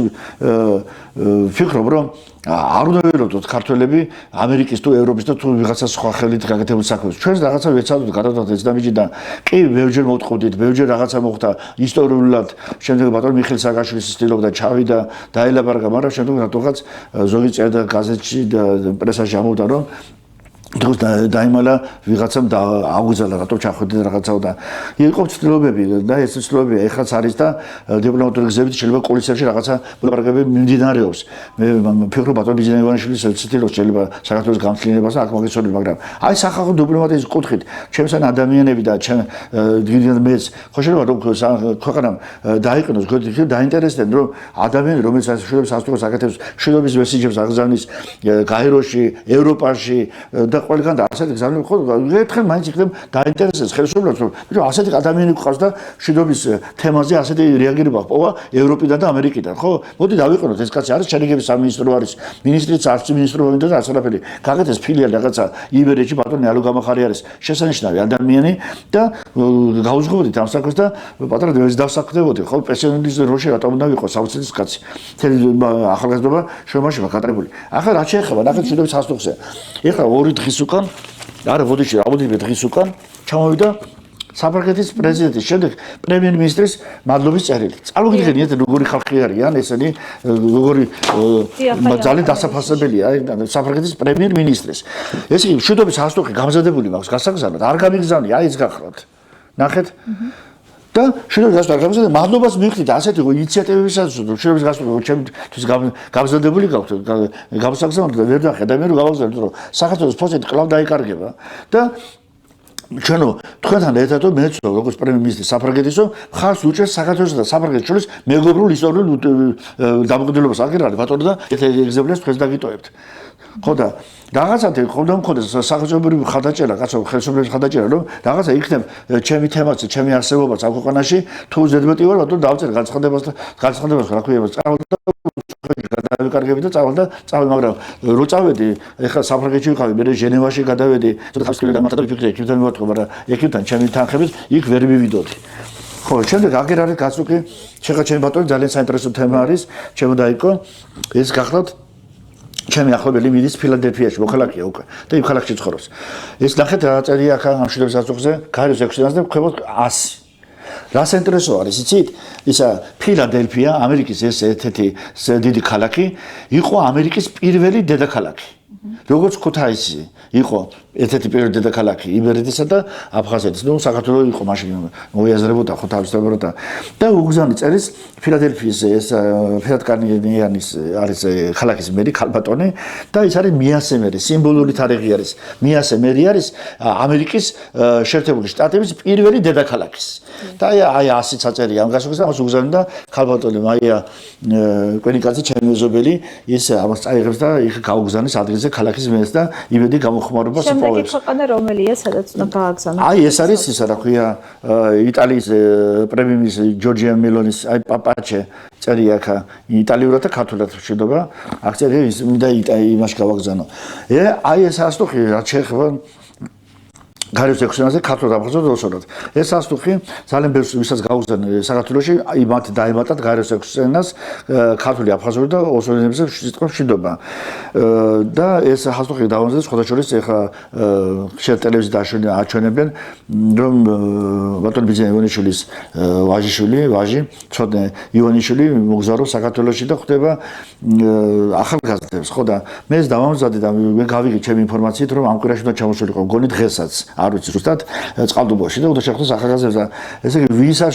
ვფიქრობ რომ არ უნდა ვეროდოთ ქართველები ამერიკის თუ ევროპის და თუ ვიღაცა სხვა ხელით გაკეთებულ საქმეს ჩვენს რაღაცა ვეცადოთ გადავდოთ ეს დამიჯი და კი ბევრჯერ მოვთხოვდით ბევრჯერ რაღაცა მოხდა ისტორიულად შემდეგ ბატონ მიხეილ სააკაშვილის ცდილობდა ჩავიდა დაელაპარაკა მაგრამ შემდეგ რატოღაც ზოგი წერდა გაზეთში და პრესაში ამოვიდა რომ დროს დაიმალა ვიღაცამ და აუგზავნა რატომ ჩახვედი რაღაცაო და იყო ცდილობები და ეს ცდილობები ეხლაც არის და დიპლომატიური გზებით შეიძლება კოლისიაში რაღაცა ლაპარაკები მიმდინარეობს მე ვფიქრობ ბატონ ბიზნესმენის ცდილობს შეიძლება საქართველოს გამწლინებას აქ მოგეცოდები მაგრამ აი სახალხო დიპლომატიის კუთხით ჩემსან ადამიანები და ჩემ მეც ხო შეიძლება რომ ქვეყანამ დაიყენოს დაინტერესდნენ რომ ადამიანები რომელიც მშვიდობის სასტიკოს აკეთებს მშვიდობის მესიჯებს აღზავნის გაეროში ევროპაში და ყველგან და ასეთი გზავნილ ხო ერთხელ მაინც იქნებ დაინტერესებს ხელისუფლებას რომ ასეთი ადამიანი გვყავს და მშვიდობის თემაზე ასეთი რეაგირება ჰპოვა ევროპიდან და ამერიკიდან ხო მოდი დავიყენოთ ეს კაცი არის ჩერნიგევის სამინისტრო არის მინისტრიც არც მინისტრო მინდა და ასრაფელი გაკეთეს ფილიალი რაღაცა იბერეთში ბატონი ალო გამახარი არის შესანიშნავი ადამიანი და გაუძღვებოდით ამ საქმეს და პატარა დევიზ დავსაქმდებოდი ხო პენსიონერის როლში რატომ უნდა ვიყო საოცრის კაცი თელი ახალგაზრდობა შემოშება გატარებული ახლა რა შეეხება ნახეთ მშვიდობის სასტუმროზე ეხლა 2 დღის უკან არა ბოდიში რამოდენიმე დღის უკან ჩამოვიდა საფრანგეთის პრეზიდენტის შემდეგ პრემიერ-მინისტრის მადლობის წერილი. წარუგიდგენიათ როგორი ხალხი არიან ესენი როგორი ძალიან დასაფასებელია საფრანგეთის პრემიერ-მინისტრის. ეს იგი მშვიდობის სასტუმრო გამზადებული მაქვს გასაგზავნად არ გამიგზავნი აი ეს გახლავთ. ნახეთ და მშვიდობის სასტუმრო გამზადებული მადლობას მივხვდით ასეთი ინიციატივებისაც მშვიდობის სასტუმრო ჩემთვის გამზადებული გაქვთ გამოსაგზავნად და ვერ დახე და მე რომ გავაგზავნოთ რომ საქართველოს ფოსტით კლავ დაიკარგება და ჩვენო თქვენთან ერთად მეც როგორც პრემიერ-მინისტრი საფრანგეთისო ხარს უჭერს საქართველოსა და საფრანგეთის შორის მეგობრულ ისტორიულ დამოკიდებულებას აღარ არის ბატონო და ეგზემპლარს თქვენს დაგიტოვებთ ხო და რაღაცათი ხონდა მქონდეს სახელმწიფოებრივი ხალხაჭერა კაცო ხელისუფლების ხალხაჭერა რომ რაღაცა იქნებ ჩემი თემაც ჩემი არსებობაც ამ ქვეყანაში თუ ზედმეტი ვარ ბატონო დავწერ განცხადებას რა ქვია წავალ და გადავიკარგები და წავალ მაგრამ რო წავედი ეხლა საფრანგეთში ვიყავი მე ჟენევაში გადავედი ცოტა ხასკილი დამატდა ვიფიქრე იქიდან მივატყო მაგრამ იქიდან ჩემი თანხებით იქ ვერ მივიდოდი ხო შემდეგ აგერ არის გაწუხი შეხა ჩემი ბატონი ძალიან საინტერესო თემა არის ჩემო დაიკო ეს გახლავთ ჩემი ახლობელი მიდის ფილადელფიაში მოქალაქეა უკვე და იმ ქალაქში ცხოვრობს ეს ნახეთ რა წერია აქ ამ მშვიდობის სასტუმროზე გაეროს 600-დან და ქვემოთ 100 რა საინტერესო არის იცით ისა ფილადელფია ამერიკის ეს ერთ-ერთი დიდი ქალაქი იყო ამერიკის პირველი დედაქალაქი როგორც ქუთაისი იყო ერთ-ერთი პირველი დედაქალაქი იბერეთისა და აფხაზეთის ნუ საქართველოს იყო მაშინ მოიაზრებოდა ხო თავისთავად და უგზავნის წერის ფილადელფიის ეს ფილადკანიანის არის ქალაქის მერი ქალბატონი და ის არის მიასე მერი სიმბოლური თარიღი არის მიასე მერი არის ამერიკის შეერთებული შტატების პირველი დედაქალაქის და აი 100 წაწერია ამ გასაგზა ამას უგზავნდა ქალბატონი მაია კვენიკაძე ჩემი მეზობელი ის ამას წაიღებს და იქ გაუგზავნის ადგილზე ქალაქის მერს და იმედი გამოხმარებას შემდეგი ქვეყანა რომელია სადაც უნდა გააგზავნოს აი ეს არის ისა რა ქვია იტალიის პრემიერ-მინისტრი ჯორჯია მელონის აი პაპაჩე წერია აქ იტალიურად და ქართულად მშვიდობა აქ წერია ის მინდა იმაში გავაგზავნო აი ეს ასტუხი რაც შეეხება გარეს ექვსიანაზე ქართულად აფხაზოთ ოსორად. ეს სასტუხი ძალიან ბევრს ვისაც გაუგზავნა საქართველოში, მათ დაემატათ გარეს ექვსიანას ქართული აფხაზური და ოსორენებზე სიტყვა მშვიდობა. და ეს სასტუხი დავამზადეთ სხვადასხვა ეხა ხშირ ტელევიზიაში აჩვენებენ, რომ ბატონ ბიძინა ივანიშვილის ვაჟი, ცოტნე ივანიშვილი მოგზაურობს საქართველოში და ხვდება ახალგაზრდებს, ხო და მე ეს დავამზადე და მე გავიგე ჩემი ინფორმაციით, რომ ამ კვირაში უნდა ჩამოსულიყო გონი დღესაც. არ ვიცი ზუსტად წყალდუბოში და უნდა შევხვდეს ახალგაზრდებს და ესე იგი ვის არ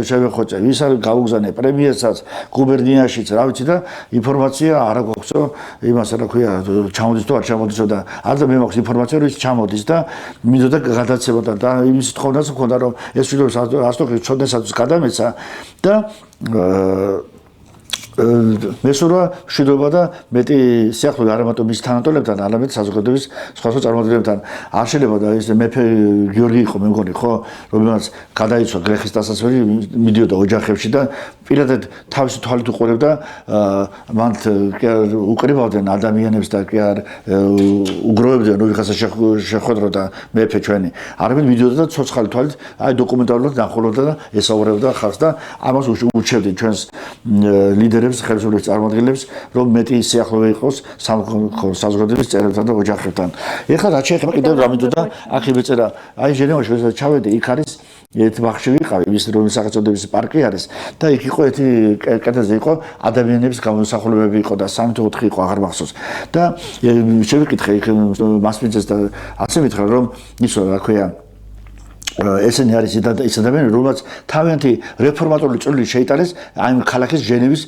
შევეხოჭე, ვის არ გაუგზავნე პრემიერსაც, გუბერნიაშიც, რა ვიცი და ინფორმაცია არ აქვს იმას რა ქვია, ჩამოდის თუ არ ჩამოდისო და არ და მე მაქვს ინფორმაცია რომ ის ჩამოდის და მინდოდა გადაცემა და იმის თხოვნაც მქონდა რომ ეს ვიდეო ასტოქი ჩოდნესაც გადამეცა და მესურვა მშვიდობა და მეტი სიახლოვე არა მარტო მის თანატოლებთან, არამედ საზოგადოების სხვა წარმომადგენლებთან. არ შეიძლება და ეს მეფე გიორგი იყო მე მგონი, ხო, რომელმაც გადაიცვა გლეხის დასასველი, მიდიოდა ოჯახებში და პირადად თავისი თვალით უყურებდა მანდ უკრებავდნენ ადამიანებს და კი არ უგროვებდნენ რომ ვიღაცა შეხვედროდა მეფე ჩვენი. არამედ მიდიოდა და ცოცხალი თვალით აი დოკუმენტალურად ნახულობდა და ესაუბრებდა ხალხს და ამას ურჩევდნენ ჩვენს ლიდერებს ხელისუფლების წარმომადგენლებს რომ მეტი სიახლოვე იყოს საზოგადოების წევრებთან და ოჯახებთან. ეხლა რაც შეეხება კიდევ რა მინდოდა აქ იმეწერა აი ჟენევაში როცა ჩავედი იქ არის ერთ ბაღში ვიყავი ის რომლის სახელწოდების პარკი არის და იქ იყო ერთი კედელზე იყო ადამიანების გამოსახულებები იყო და 3-4 იყო აღარ მახსოვს და შევიკითხე იქ მასპინძელს და ასე მითხრა რომ ისო რა ქვია ესენი არის ის ადამიანები, რომელსაც თავიანთი რეფორმატორული წვლილი შეიტანეს აი ქალაქის ჟენევის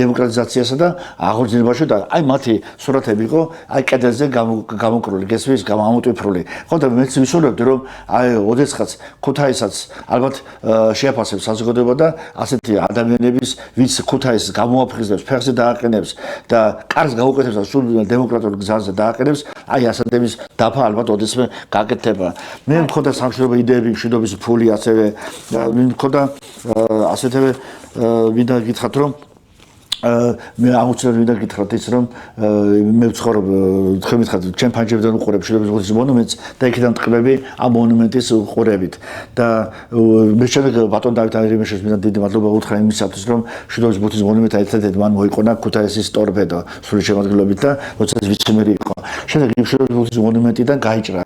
დემოკრატიზაციასა და აღორძინებაში და აი მათი სურათები იყო აი კედელზე გამოკრული, გესმის, გამომოტვიფრული. ხო და მეც ვისურვებდი რომ აი ოდესღაც ქუთაისაც ალბათ შეაფასებს საზოგადოება და ასეთი ადამიანების ვინც ქუთაისს გამოაფხიზნებს, ფეხზე დააყენებს და კარგს გაუკეთებს და სულ დემოკრატიულ გზაზე დააყენებს, აი ასეთების დაფა ალბათ ოდესმე გაკეთდება. მე მქონდა სამშვიდობო იდეები მშვიდობის ფული ასევე მქონდა ასეთივე ვინდა გითხრათ რომ მე აუცილებლად ვინდა გითხრათ ის რომ მე ვცხოვრობ თქვენ მითხრათ ჩემ ფანჯრებიდან უყურებ მშვიდობის ღურის მონუმენტს და იქიდან ტყბები ამ მონუმენტის უყურებით და მე შემდეგ ბატონ დავით ამირიმიშვილს მინდა დიდი მადლობა უთხრა იმისათვის რომ მშვიდობის ღურის მონუმენტი ერთადერთი მან მოიყონა ქუთაისის ტორპედო სრული შემადგენლობით და როდესაც ვიცემერი იყო შემდეგ მშვიდობის ღურის მონუმენტიდან გაიჭრა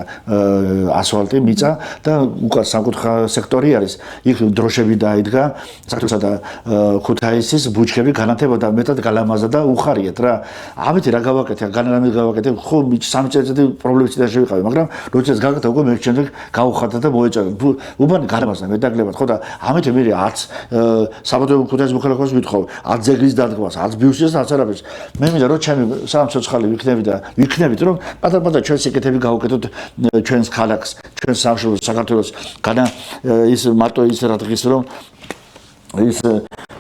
ასფალტი მიწა და უკან სამკუთხა სექტორი არის იქ დროშები დაიდგა საქართველოსა და ქუთაისის ბუჩქები განათებოდა და მეტად გალამაზა და უხარიათ რა. ამით რა გავაკეთე, განანამით გავაკეთე, ხო 3 წელიწადი პრობლემის წინაშე ვიყავი, მაგრამ როდესაც გაკეთა უკვე მე შემდეგ გავუხარდა და მოეჭარა. უბანი გალამაზა მეტაგლებად, ხო და ამით მე არც საბადოების ქუთაისის მოქალაქეობას ვითხოვ, არც ძეგლის დადგმას, არც ბიუსტის არც არაფერს. მე მინდა რომ ჩემი სამცოცხალი ვიქნებით რომ პატარ-პატარ ჩვენ სიკეთები გავუკეთოთ ჩვენს ქალაქს, ჩვენს სამშობლოს საქართველოს განა ის მარტო ის რა დღის რომ ის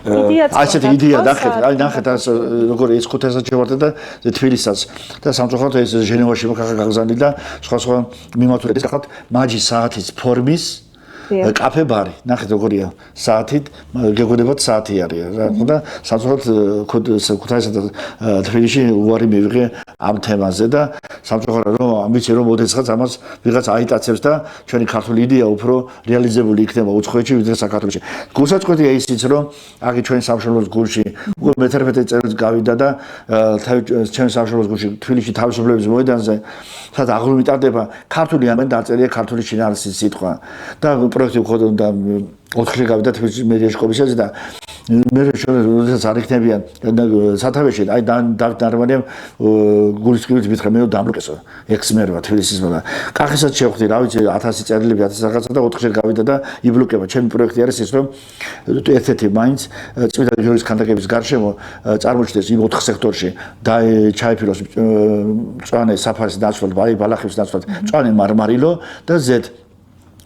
ასეთი იდეა ნახეთ როგორ ეს ქუთაისაც შევარდა და თბილისსაც და სამწუხაროდ ეს ჟენევაში გაგზავნილი და სხვა მიმართულებით ახლა მაჯი საათის ფორმის კაფე ბარი ნახეთ როგორია საათით გეგოდებათ საათი არის რა და სამწუხაროდ ქუთაისსა და თბილისში უარი მივიღე ამ თემაზე და სამწუხაროდ რომ ამბიცი რომ ოდესღაც ამას ვიღაც აიტაცებს და ჩვენი ქართული იდეა უფრო რეალიზებული იქნება უცხოეთში ვიდრე საქართველოში. გულსაწყოთია ისიც რომ აქ ჩვენი სამშობლოს გულში უკვე მე-11 წელს გავიდა და ჩვენი სამშობლოს გულში თბილისში თავისუფლების მოედანზე სადაც აღრუმიტარდება ქართული ამენ დაწერია ქართული შინაარსის სიტყვა და პროექტი ხოდა 4 გავიდა თბილისის მედიაში კომისიაზე და მე როდესაც არ იქნებიან სათავეში აი დავით ნარმანიამ გულისკივით მითხრა მე დამლუკესო ექსმერვა თბილისისმა და კახისაც შევხვდი რა ვიცი 1000 წერილები 1000 რაღაცა და 4 გავიდა და იბლოკება ჩემი პროექტი არის ის რომ ერთ-ერთი მაინც წმინდა გიორგის ქანდაკების გარშემო წარმოჩნდეს იმ 4 სექტორში და ჩაიფიროს მწვანე საფარის ნაცვლად ბალახების ნაცვლად მწვანე მარმარილო და ზედ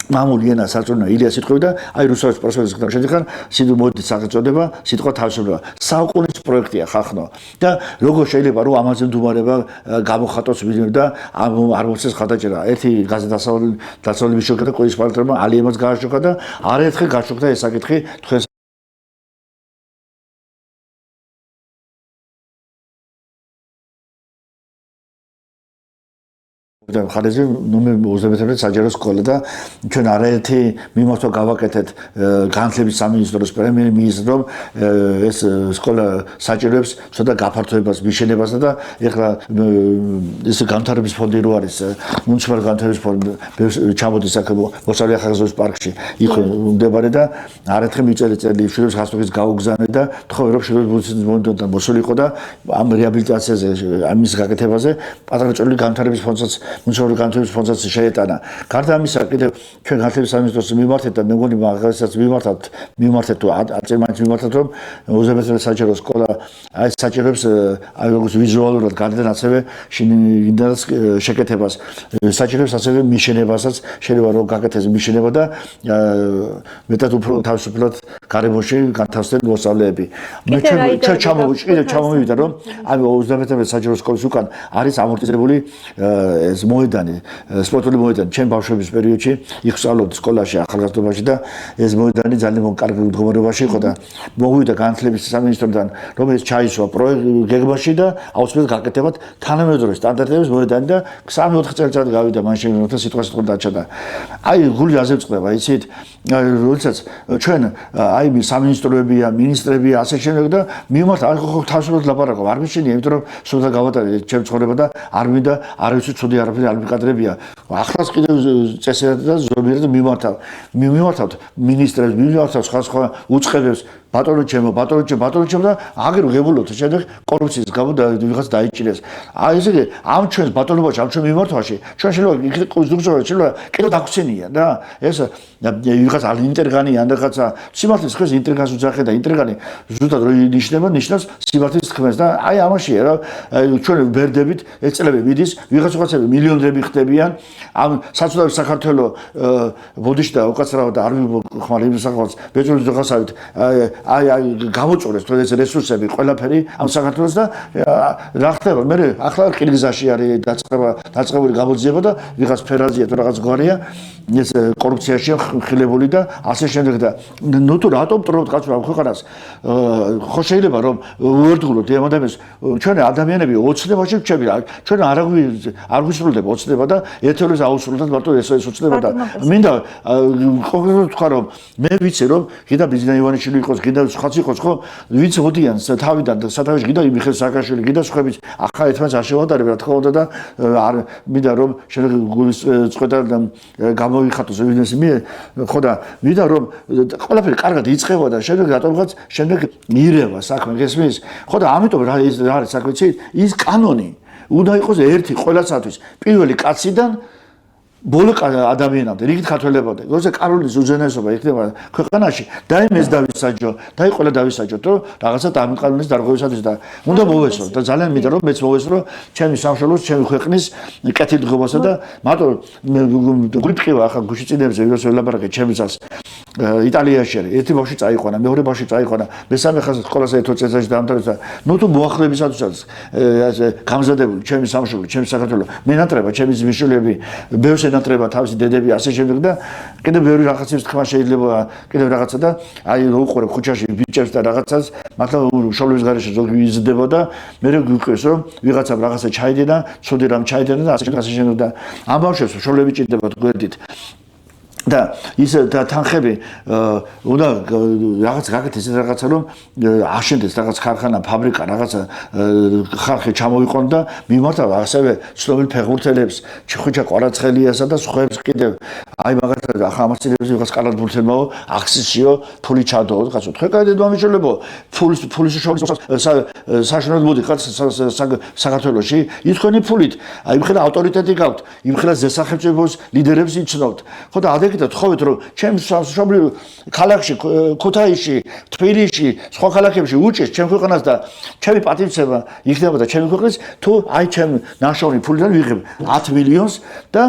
მამული ენა საწუნო ილია სიტყვები და აი რუსეთის პროფესორის ხდა შეეხან სიდუ მოდის სახელწოდება სიტყვა თავისუფლება საუკუნის პროექტია ხახნო და როგორ შეიძლება რომ ამაზე მდუმარება გამოხატოს ვიდეო და არ მოწეს ხადაჭერა ერთი გაზეთასწავლების შეკეთა ყოლის პარტნიორმა ალიემაც გააშოქა და არაერთხელ გაშოქდა ეს საკითხი თქვენ ხარეზე ნომერ 21 საჯარო სკოლა და ჩვენ არაერთი მიმართვა გავაკეთეთ განათლების სამინისტროს პრემიერ-მინისტრომ ეს სკოლა საჭიროებს ცოტა გაფართოებას, მიშენებასა და ეხლა ეს განვითარების ფონდი რო არის მუნიციპალური განვითარების ფონდი ჩამოდის აქ მოსწავლე ახალგაზრდობის პარკში იქ მდებარე და არაერთხელ მიწერილი შვილებს ხასტობის გაუგზავნე და თხოვე რომ შვილებს მონდოდა მოსულიყო და ამ რეაბილიტაციაზე ამის გაკეთებაზე პატარა ჭრილი განვითარების ფონდსაც მუნიციპალური განვითარების ფონდსაც შეეტანა. გარდა ამისა კიდევ ჩვენ განათლების სამინისტროს მიმართეთ და მე მგონი მაგასაც მიმართეთ თუ აწარმოებთ მიმართეთ რომ უზებესად საჯარო სკოლა აი საჭიროებს აი როგორც ვიზუალურად გარდა ასევე შინიდანაც შეკეთებას საჭიროებს ასევე მიშენებასაც შეიძლება რომ გაკეთდეს მიშენება და მეტად უფრო თავისუფლად გარემოში განთავსდნენ მოსწავლეები. მე ჩვენ ჩამოვიდა რომ აი 21 საჯარო სკოლის უკან არის ამორტიზებული ეს მოედანი, სპორტული მოედანი ჩემ ბავშვობის პერიოდში იქ ვსწავლობდი სკოლაში ახალგაზრდობაში და ეს მოედანი ძალიან კარგ მდგომარეობაში იყო და მოვიდა განათლების სამინისტროდან რომ ეს ჩაისვა გეგმაში და აუცილებლად გაკეთებათ თანამედროვე სტანდარტების მოედანი და 3-4 წელიწადი გავიდა მან შემდგომ სიტუაცია დაჭადა. აი გული აზევწყდება იცით როდესაც ჩვენ აი სამინისტროებია, მინისტრებია ასე შემდეგ და მიმართ არ ხო თავისუფლად ლაპარაკობ არ მიშენია იმიტომ რომ სულთა გავატარე ჩემ ცხოვრება და არ მინდა არ ვიცი ცუდი არაფერი არ მიკადრებია. ახლაც კიდევ წესერად და ზომიერად მიმართავთ მინისტრებს, მიმართავთ სხვა უწყებებს ბატონო ჩემო და აგერ ღებულობთ შემდეგ კორუფციის გამო და ვიღაც დაიჭირეს. აი ესე იგი ამ ჩვენს ბატონობაში, ამ ჩვენ მიმართვაში ჩვენ შეიძლება ზუგდიდში შეიძლება კიდევ დაგხვსენია და ეს ვიღაც ინტერგანი ან რაღაცა სიმართლის ხეს ინტერგანს უძახე და ინტერგანი ზუსტად რო ნიშნავს სიმართლის თქმას და აი ამაშია რა ჩვენ ვერდებით ეწლები მიდის ვიღაცები მილიონები ხდებიან ამ საცუდავის საქართველოს ბოდიში და უკაცრავად და არ ხმარ იმ საკითხს ბეჭდვის ძოხასავით აი გამოწურეს თუ ეს რესურსები ყველაფერი ამ საქართველოს და რა ხდება მე ახლა რკინიგზაში არის დაწყებული გამოძიება და ვიღაც ფერაზია თუ რაღაც გვარია ეს კორუფციაში ხილებული და ასე შემდეგ და ნუ თუ რატომ ტრობთ კაცო ამ ქვეყანას ხო შეიძლება რომ უერთგულოთ ამ ადამიანს ჩვენ ადამიანები ოცნებაში ვჩები ჩვენ არ გვისრულდება ოცნება და ერთეულს აუსრულოთ მარტო ეს ოცნება და მინდა კონკრეტულად თქვა რომ მე ვიცი რომ გიდა ბიზნა ივანიშვილი იყოს გიდა სხვაც იყოს ხო ვინც ოდიან თავიდან სათავეში გიდა მიხეილ სააკაშვილი გიდა სხვაებიც ახლა ერთმანეთს არ შევადარებ რა თქმა უნდა და არ მინდა რომ შეიძლება გულის წყვეტა გამოიხატოს ბიზნესი მე ხო და მინდა რომ ყველაფერი კარგად იწყება და შემდეგ რატომღაც შემდეგ მირევა საქმე გესმის ხო და ამიტომ რა არის საქმე ის კანონი უნდა იყოს ერთი ყველასათვის პირველი კაციდან ბოლო ადამიანამდე რიგით ქართველებამდე როცა კაროლის უზენაესობა იქნება ქვეყანაში და იმეს დავისაჯო და ყველა დავისაჯო თუ რაღაცა ამ კანონის დარღვევისათვის და უნდა მოვესწრო და ძალიან მინდა რომ მეც მოვესწრო ჩემი სამშობლოს ჩემი ქვეყნის კეთილდღობასა და მარტო გულფრთხილება ახლა გუშინწინებზე ვიღაც ველაპარაკე ჩემიცას იტალიაში არის ერთი ბავშვი წაიყვანა მეორე ბავშვი წაიყვანა მესამე ხაზი სკოლაზე ერთო წელიწადში დაამთავრეს და ნუ თუ მოახლებისათვისაც გამზადებული ჩემი სამშობლო ჩემი საქართველო მენატრება ჩემი ძმისშვილები ბევრს ენატრება თავისი დედები ასე შემდეგ და კიდევ ბევრი რაღაცების თქმა შეიძლება კიდევ რაღაცა და აი რო უყურებ ხუჩაში ბიჭებს და რაღაცას მართლა შოლების გარეშე ზოგი იზრდება და მე გვიყვეს რომ ვიღაცამ რაღაცა ჩაიდენა ცუდი რამ ჩაიდენა და ასე შემდეგ და ამ ბავშვებს შოლები ჭირდება გვერდით და ის და თანხები უნდა რაღაც გაკეთდეს რაღაცა რომ აშენდეს რაღაც ქარხანა ფაბრიკა რაღაცა ხალხი ჩამოიყონ და მიმართავ ასევე ცნობილ ფეხბურთელებს ხვიჩა კვარაცხელიასა და სხვაებს კიდევ აი მაგათაც ახლა ამასწილებს ვიღაც კალათბურთელმაო აქციისიო ფული ჩადო რაღაცა თქვენ დედმამიშვილებო ფულის შორის საშინოდ მოდი ხარ საქართველოში ის თქვენი ფულით აი იმხელა ავტორიტეტი გაქვთ იმხელა ზესახელწებოს ლიდერებს იცნობთ ხო და თხოვეთ რომ ჩემს სამშობლო ქალაქში ქუთაისში თბილისში სხვა ქალაქებში უჭეს ჩემ ქვეყანას და ჩემი პატივცემა იქნება და ჩემი ქვეყნის თუ აი ჩემ ნაშოვნი ფულიდან ვიღებ 10 მილიონს და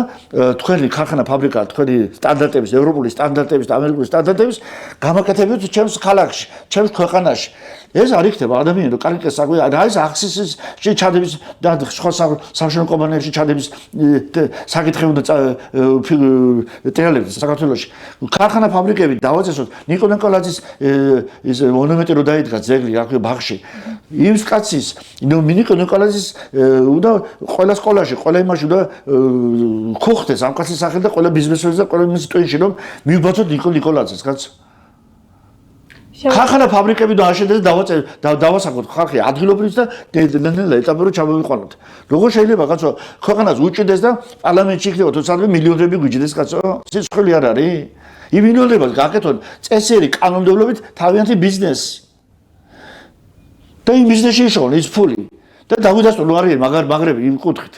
თქვენი ქარხანა ფაბრიკა თქვენი სტანდარტების ევროპული სტანდარტების და ამერიკული სტანდარტების გამაკეთებთ ჩემს ქალაქში ჩემს ქვეყანაში ეს არ იქნება ადამიანი რომ კარგი საქმე რა ის აქციის ჩადების და სხვა სამშობლო კომპანიებში ჩადების საკითხი უნდა ტრიალებს საქართველოში. ქარხანა ფაბრიკები დავაწესოთ, ნიკო ნიკოლაძის ის მონუმენტი რო დაიდგა ძეგლი აქ ბაღში. იმის კაცის, ნიკო ნიკოლაძის უნდა ყველა სკოლაში, ყველა იმაში უნდა ხოხდეს ამ კაცის სახელი და ყველა ბიზნესებზე და ყველა იმის ტვინში რომ მივბაცოთ ნიკო ნიკოლაძეს, კაც. ქარხანა ფაბრიკები და აშენდეს დავასახოთ ხალხი ადგილობრივს და ნელ-ნელა ეტაპზე რომ ჩამოვიყვანოთ. როგორ შეიძლება კაცო ქვეყანას უჭიდეს და პარლამენტში იქნება თორსადმე მილიონები გვიჭდეს კაცო? სიცხელი არ არის? იმ მილიონებას გაკეთონ წესიერი კანონმდებლობით თავიანთი ბიზნესი. და იმ ბიზნესში იშოვონ ის ფული და დაგვიდასტურონ რა არის მაგრები იმ კუთხით.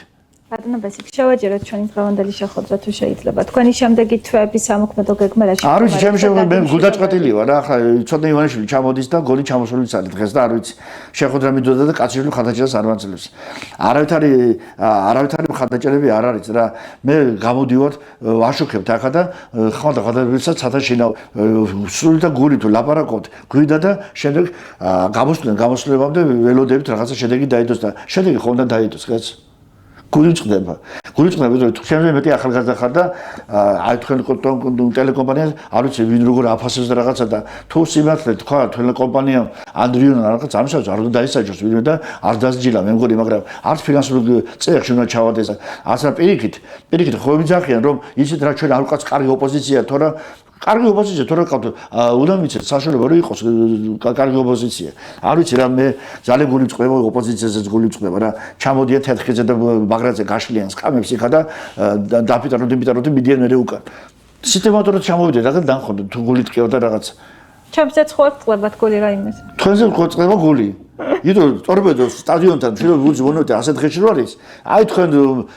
ბატონო ბესიკ შევაჯეროთ ჩვენი დღევანდელი შეხვედრა თუ შეიძლება. თქვენი შემდეგი თვეების სამოქმედო გეგმაში. არ ვიცი, ჩემ მე გულდაჭყატილი ვარ რა, ახლა ცოტა ივანიშვილი ჩამოდის და გოლი ჩამოსული წალი დღეს და არ ვიცი. შეხვედრა მიდოდა და კაციშვილი ხანდაჭერას არ ვანძლევს. არავითარი ხანდაჭერები არ არის რა. მე გამოდივარ, ვაშუქებთ ახლა და ხანდაჭერებსაც სათაშინავ სული და გული თუ ლაპარაკობთ, გვიდა და შემდეგ გამოსვლებამდე ველოდებით რაღაცა შედეგი დაიდოს და შედეგი ხონდა დაიდოს, კაც. გული წყდება, რომ თქვენ მეტი ახალგაზრდა ხარ და აი თქვენ ტელეკომპანია არ ვიცი ვინ როგორ აფასებს და რაღაცა და თუ სიმართლე თქვა ტელეკომპანიამ ანდრიონ რაღაც ამისათვის არ უნდა დაისაჯოს ვინმე და არ დასჯილა მე მგონი მაგრამ არც ფინანსური წეებში უნდა ჩავადეს ასე პირიქით ხო ვიძახიან რომ ისეთ რა ჩვენ არ ვყავს კარგი ოპოზიცია თორა კარგი ოპოზიცია თორე ყავთ უნდა მიცეთ საშუალება რომ იყოს კარგი ოპოზიცია არ ვიცი რა მე ძალიან გული მწყდება ოპოზიციაზეც გული მწყდება რა ჩამოდიან თეთრხიძე და ბაგრაძე გაშლიან სკამებს იქა და დაპიტაროთ მიდიან მე უკან სისტემატურად ჩამოვიდეთ და დახონდეთ თუ გული ტკივა და რაღაც ჩემსაც ხო წყლებათ გული რაიმეს თქვენზე ხო წყდება გული იდო ტორპედო სტადიონთან შეიძლება ვუძი მონოთე ასეთ ღეში რო არის აი თქვენ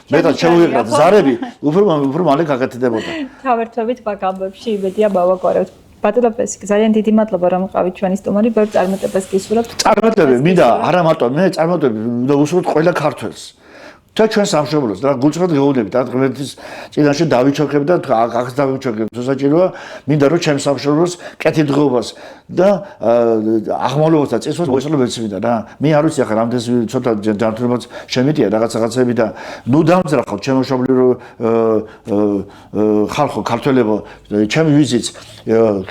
მეტად შემოიღეთ ზარები უფრო მალე გაკეთდებოდა თავერთობით ბაგამბებში იმედია მოვაგვარებთ ბატონო ბესიკ ძალიან დიდი მადლობა რომ ყავით ჩვენი სტუმარი ბევრ წარმატებას გისურვებთ წარმატები მინდა არა მარტო მე წარმატები და უსურვოთ ყველა ქართველს და ჩვენ სამშობლოს და გულწრფელად გეუბნებით და ღმერთის წინაშე დავიჩოქებ და აქ დავიჩოქებ თუ საჭიროა მინდა რომ ჩემს სამშობლოს კეთილდღეობას და აღმავლობას და წესვას მოესწრო მეცნიერება რა მე არ ვიცი ახლა რამდენს ცოტა ჯანმრთელობაც შემიტია რაღაცები და ნუ დამძრახავ ჩემო მშობლიო ხალხო ქართველებო ჩემი ვიზიც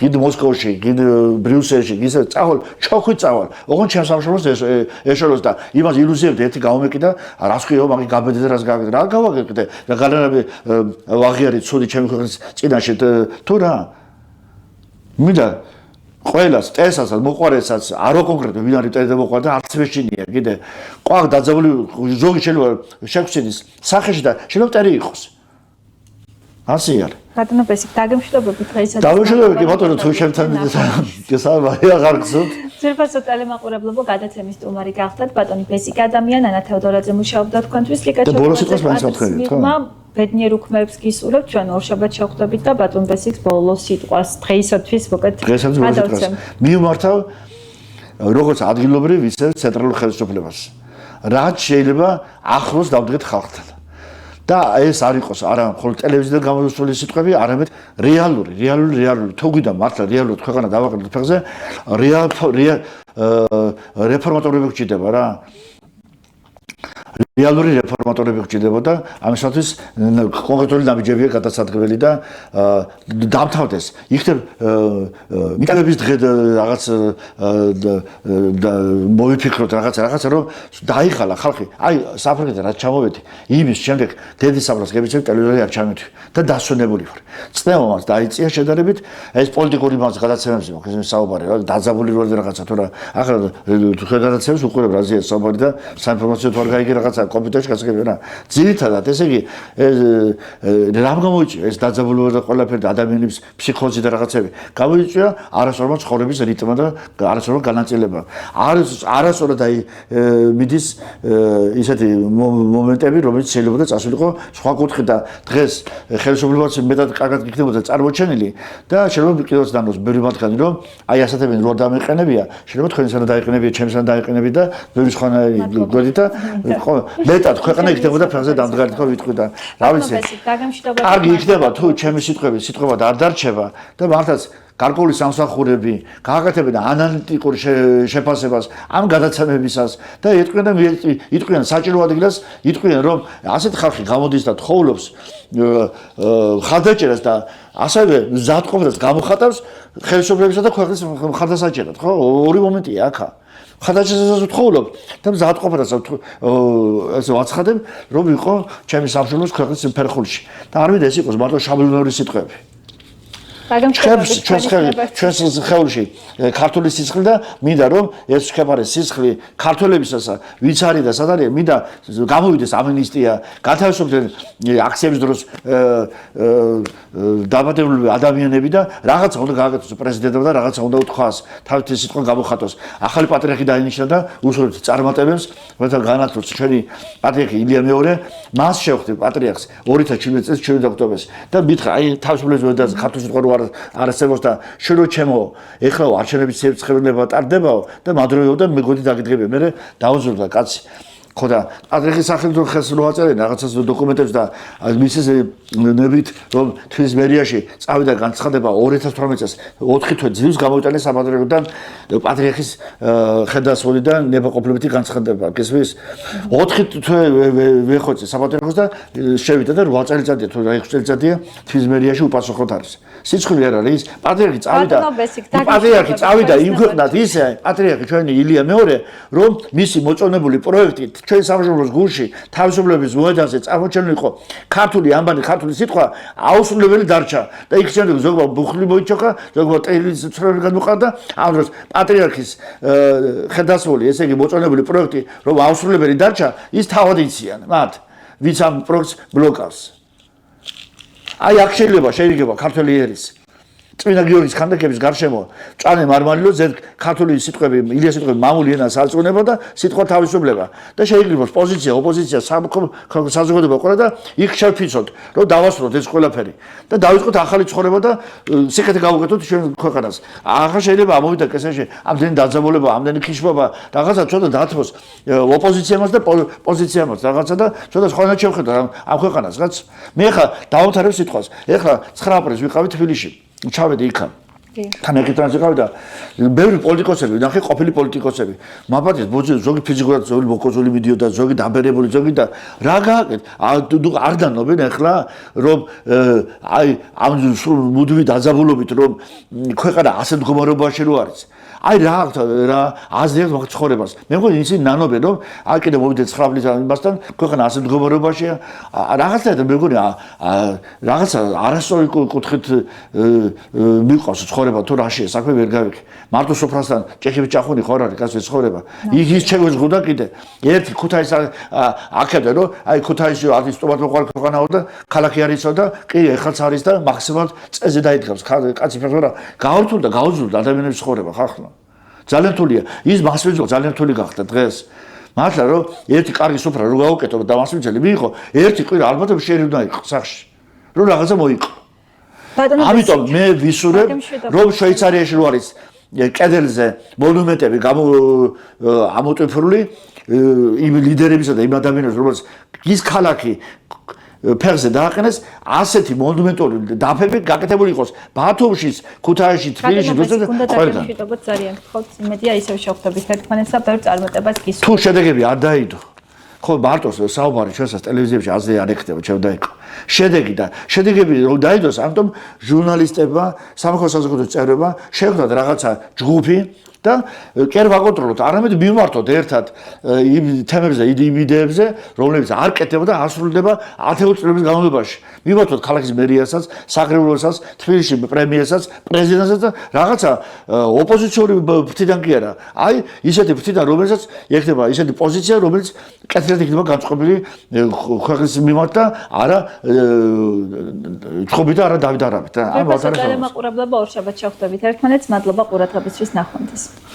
გიდ მოსკოვში გიდ ბრიუსელში ისე წავალ ჩოქვით წავალ ოღონდ ჩემს სამშობლოს ეშოროს და იმას ილუზიებდი ერთი გამომეკიდა რას ხიო მაგი გაბედე რას გავაკეთე რა გავაკეთე და გალერები ვაღიარი ცუდი ჩემი ქვეყნის წინაშე თუ რა მინდა ყველას წესასაც მოყარესაც არო კონკრეტულად ვინ არის წესდა მოყარე და არც მეშინია კიდე ყვაგ დაძაბული ზოგი შეიძლება შეგვცენის სახეში და შეიძლება წერი იყოს ასე არის ბატონო ბესიკ დაგემშვიდობებით დღესაც დავემშვიდობები ბატონო თუ შემთან გესალმები აღარ გზობთ ძირფასო ტელემაყურებლობო გადაცემის სტუმარი გახდათ ბატონი ბესიკ ადამიანი ანა თეოდორაძე მუშაობდა თქვენთვის ლიკაჩო და ბოლოს იყოს მაინც მათქენით ხო ბედნიერ უქმეებს გისურვებთ ჩვენ ორშაბათ შევხვდებით და ბატონ ბესიკს ბოლო სიტყვას დღეისათვის მოკეთ გადავცემ მიმართავ როგორც ადგილობრივ ისე ცენტრალურ ხელისუფლებას რაც შეიძლება ახლოს დავდგეთ ხალხთან და ეს არ იყოს არა მხოლოდ ტელევიზიიდან გამოსული სიტყვები, არამედ რეალური თუ გვიდა მართლა რეალურად ქვეყანა დავაყენოთ ფეხზე, რეფორმატორები გჭირდება რა. რეალური რეფორმატორები გჭირდება და ამისათვის კონკრეტული ნაბიჯებია გადასადგმელი და დამთავრდეს. იქნებ მიტოვების დღე რაღაც მოვიფიქროთ რაღაცა რომ დაიხალა ხალხი. აი საფრანგეთიდან რაც ჩამოვედი, იმის შემდეგ დედის საფრანგეთს გებიცებ ტელევიზორი არ ჩამეთვი და დასვენებული ვარ. წნევამაც დაიწია შედარებით ეს პოლიტიკური მას გადაცემებზე მოხდეს საუბარი რა დაძაბული როლი რაღაცა თუ რა ახლა გადაცემს უყურებ რაზეა საუბარი და საინფორმაციო თუ არ გაიგე რაღაცა კომპიუტერში გასაგებია რა. ძირითადად ესე იგი რამ გამოიწვია ეს დაძაბულობა და ყველაფერი ადამიანის ფსიქოზი და რაღაცები. გამოიწვია არასწორად ცხოვრების რიტმი და არასწორად განაწილება. არასწორად აი მიდის ისეთი მომენტები, რომელიც შეიძლება და წასულიყო სხვა კუთხით და დღეს ხელისუფლებაც მეტად კარგად იქნებოდა წარმოჩენილი და შეიძლება კიდევაც დანოს ბევრი მათგანი რომ აი ასეთები რო დამეყენებია, შეიძლება თქვენსა და დაეყენებია, ჩემსა და დაეყენებია და ბევრი სხვანაირი გვერდით და ხო მეტად ქვეყანა იქნებოდა ფრანზე დამდგარი თქო ვიტყვი და რა ვიცი კარგი იქნება თუ ჩემი სიტყვა არ დარჩება და მართლაც გარკვეული სამსახურები, გააკეთებენ ანალიტიკურ შეფასებას ამ გადაცემებისას და იტყვიან საჭირო ადგილას, იტყვიან რომ ასეთ ხალხი გამოდის და თხოვლობს ხალხდაჭერას და ასევე მზადყოფას გამოხატავს ხელისუფლებისა და ქვეყნის მხარდასაჭერად, ხო? ორი მომენტია აქ. ხადაჭერასაც ვთხოვლობ და მზადყოფას ესე ვაცხადებ, რომ იყო ჩემი სამშობლოს ქვეყნის ფერხულში. და არ მინდა ეს იყოს მარტო შაბლონური სიტყვები. ჩვენს ხეულში ქართული სისხლი და მინდა რომ ეს შეფარე სისხლი ქართველებისას ვიც არის და სად არის მინდა გამოვიდეს ამინისტია გათავისუფლდნენ აქციების დროს დაბადებული ადამიანები და რაღაცა უნდა გააკეთოს პრეზიდენტმა და რაღაცა უნდა უთქვას თავისი სიტყვა გამოხატოს ახალი პატრიარქი დაინიშნა და უსურვებთ წარმატებებს რათა განათლოს ჩვენი პატრიარქი ილია მეორე მას შევხვდით პატრიარქს 2017 წელს 7 ოქტომბერს და მითხრა აი თავისუფლების ვედაზე ქართული სიტყვა არასწორს და შენ რო ჩემო ეხლა არჩევნების ცეცხლება ტარდებაო და მადროიო და მეგოდი დაგიდგები მე დაუძურდა კაცი ხო და პატრიარქის სახელით ხეს რო აწერენ რაღაცას დოკუმენტებს და მისის ნებით რომ თბილისის მერიაში წავიდა განცხადება 2018 წელს 4 თვე ძილს გამოვიტანეს საპატრიარქოდან პატრიარქის ხედასვლიდან ნებაყოფლობითი განცხადება გესმის 4 თვე ვეხოცე საპატრიარქოს და შევიდა და 8 წელიწადია თუ 6 წელიწადია თბილისის მერიაში უპასუხოდ არის სიცხლე არ არის პატრიარქი წავიდა იმ ქვეყნად ისე პატრიარქი ჩვენი ილია მეორე რომ მისი მოწონებული პროექტით ჩვენ სამშობლოს გულში თავისუფლების მოედანზე წარმოჩენილიყო ქართული ამბანი ქართული სიტყვა აუსრულებელი დარჩა და იქ შემდეგ ზოგმა ბუხლი მოიჩოქა ზოგმა ტელის ცრემლი გამოყარდა ამ დროს პატრიარქის ხედასვული ესე იგი მოწონებული პროექტი რომ აუსრულებელი დარჩა ის თავად იციან მათ ვინც ამ პროექტს ბლოკავს აი აქ შეიძლება ქართული ერის წმინდა გიორგის ქანდაკების გარშემო ჭანე მარმარილო ზედ ქართული სიტყვები ილია სიტყვები მამული ენა სარწმუნება და სიტყვა თავისუფლება და შეიძლება პოზიცია ოპოზიცია საზოგადოება ყურა და იქ შევფიცოთ რომ დავასრულოთ ეს ყველაფერი და დავიწყოთ ახალი ცხოვრება და სიკეთე გავუკეთოთ ჩვენ ქვეყანას ახლა შეიძლება ამოვიდა კესეში ამდენი დაძაბულება ამდენი ქიშბობა რაღაცა ცოტა დათმოს ოპოზიციამაც და პოზიციამაც რაღაცა და ცოტა სხვანაირად შევხედოთ ამ ქვეყანას რაც მე ხა დავამთავრებ სიტყვას ეხლა 9 აპრილს ვიყავი თბილისში ჩავედი იქა თან ეკეთრანს ვიყავი და ბევრი პოლიტიკოსები ნახე ყოფილი პოლიტიკოსები მაბადის ზოგი ფიზიკურად ზოგი მოკოზული მიდიოდა ზოგი დაბერებული ზოგი და რა გააკეთ არ დანობენ ახლა რომ აი ამ მუდმივი დაძაბულობით რომ ქვეყანა ასეთ მდგომარეობაში რო არის აი რა აზრიათ მაგ ცხოვრებას მე მგონი ისინი ნანობენ რომ აი კიდე მოვიდეთ 9 აპრილს ამასთან ქვეყანა ასეთ მდგომარეობაშია რაღაცა და მე მგონი რაღაცა არასწორი კუთხით მიყვავს ცხოვრება თუ რაშია საქმე ვერ გავიქე მარტო სოფრასთან ჭექები ჭახუნი ხო არ არის კაცი ცხოვრება იქ ის შეგვეძღუდა კიდე ერთი ქუთაის აქედან რომ აი ქუთაისში არის სტუმართმოყვარე ქვეყანაო და ქალაქი არისო და კი ეხლაც არის და მაქსიმალურად წეზე დაიდგავს კაცი ფერხარა გაორთულდა გაუძლდა ადამიანების ცხოვრება ხახლა ძალიან რთულია ის მასვეძო ძალიან რთული გახდა დღეს მართლა რომ ერთი კარგი სუფრა რო გაუკეთო და მასვეძელი მიიღო ერთი კვირა ალბათ შეიძლება იყო სახში რომ რაღაცა მოიყო ამიტომ მე ვისურვებ რომ შვეიცარიაში რო არის კედელზე მონუმენტები ამოტვიფრული იმ ლიდერებისა და იმ ადამიანებს როგორც ის ქალაქი ფერზე დააყენეს ასეთი მონუმენტური დაფები გაკეთებული იყოს ბათუმშიც ქუთაისში თბილისში ყველგან ძალიან გთხოვთ იმედია ისევ შევხვდებით ერთმანეთს და ბევრ წარმატებას გისურვებთ თუ შედეგები არ დაიდო ხო მარტო საუბარი ჩვენსაც ტელევიზიებში აზრი არ ეკეთება ჩემ დაიკო შედეგები რომ დაიდოს ამიტომ ჟურნალისტებმა სამხატვრო საზოგადოების წევრებმა შეხვდათ რაღაცა ჯგუფი და კერ ვაკონტროლოთ არამედ მივმართოთ ერთად იმ თემებზე იმ იდეებზე რომლებიც არ კეთდება და ასრულდება 10 წლების განმავლობაში მივმართოთ ქალაქის მერიასაც საკრებულოსაც თბილისში პრემიერსაც პრეზიდენტსაც და რაღაცა ოპოზიციური ფრთიდან კი არა აი ისეთი ფრთიდან რომელსაც ეხება ისეთი პოზიცია რომელიც კეთილად იქნება განწყობილი ქვეყნის მიმართ და არა წყობით არა დავით არაბით და ამ ვატარებელმა ყურებლებმა ორ შაბათს შევხვდებით ერთმანეთს მადლობა ყურადღებისთვის ნახვამდის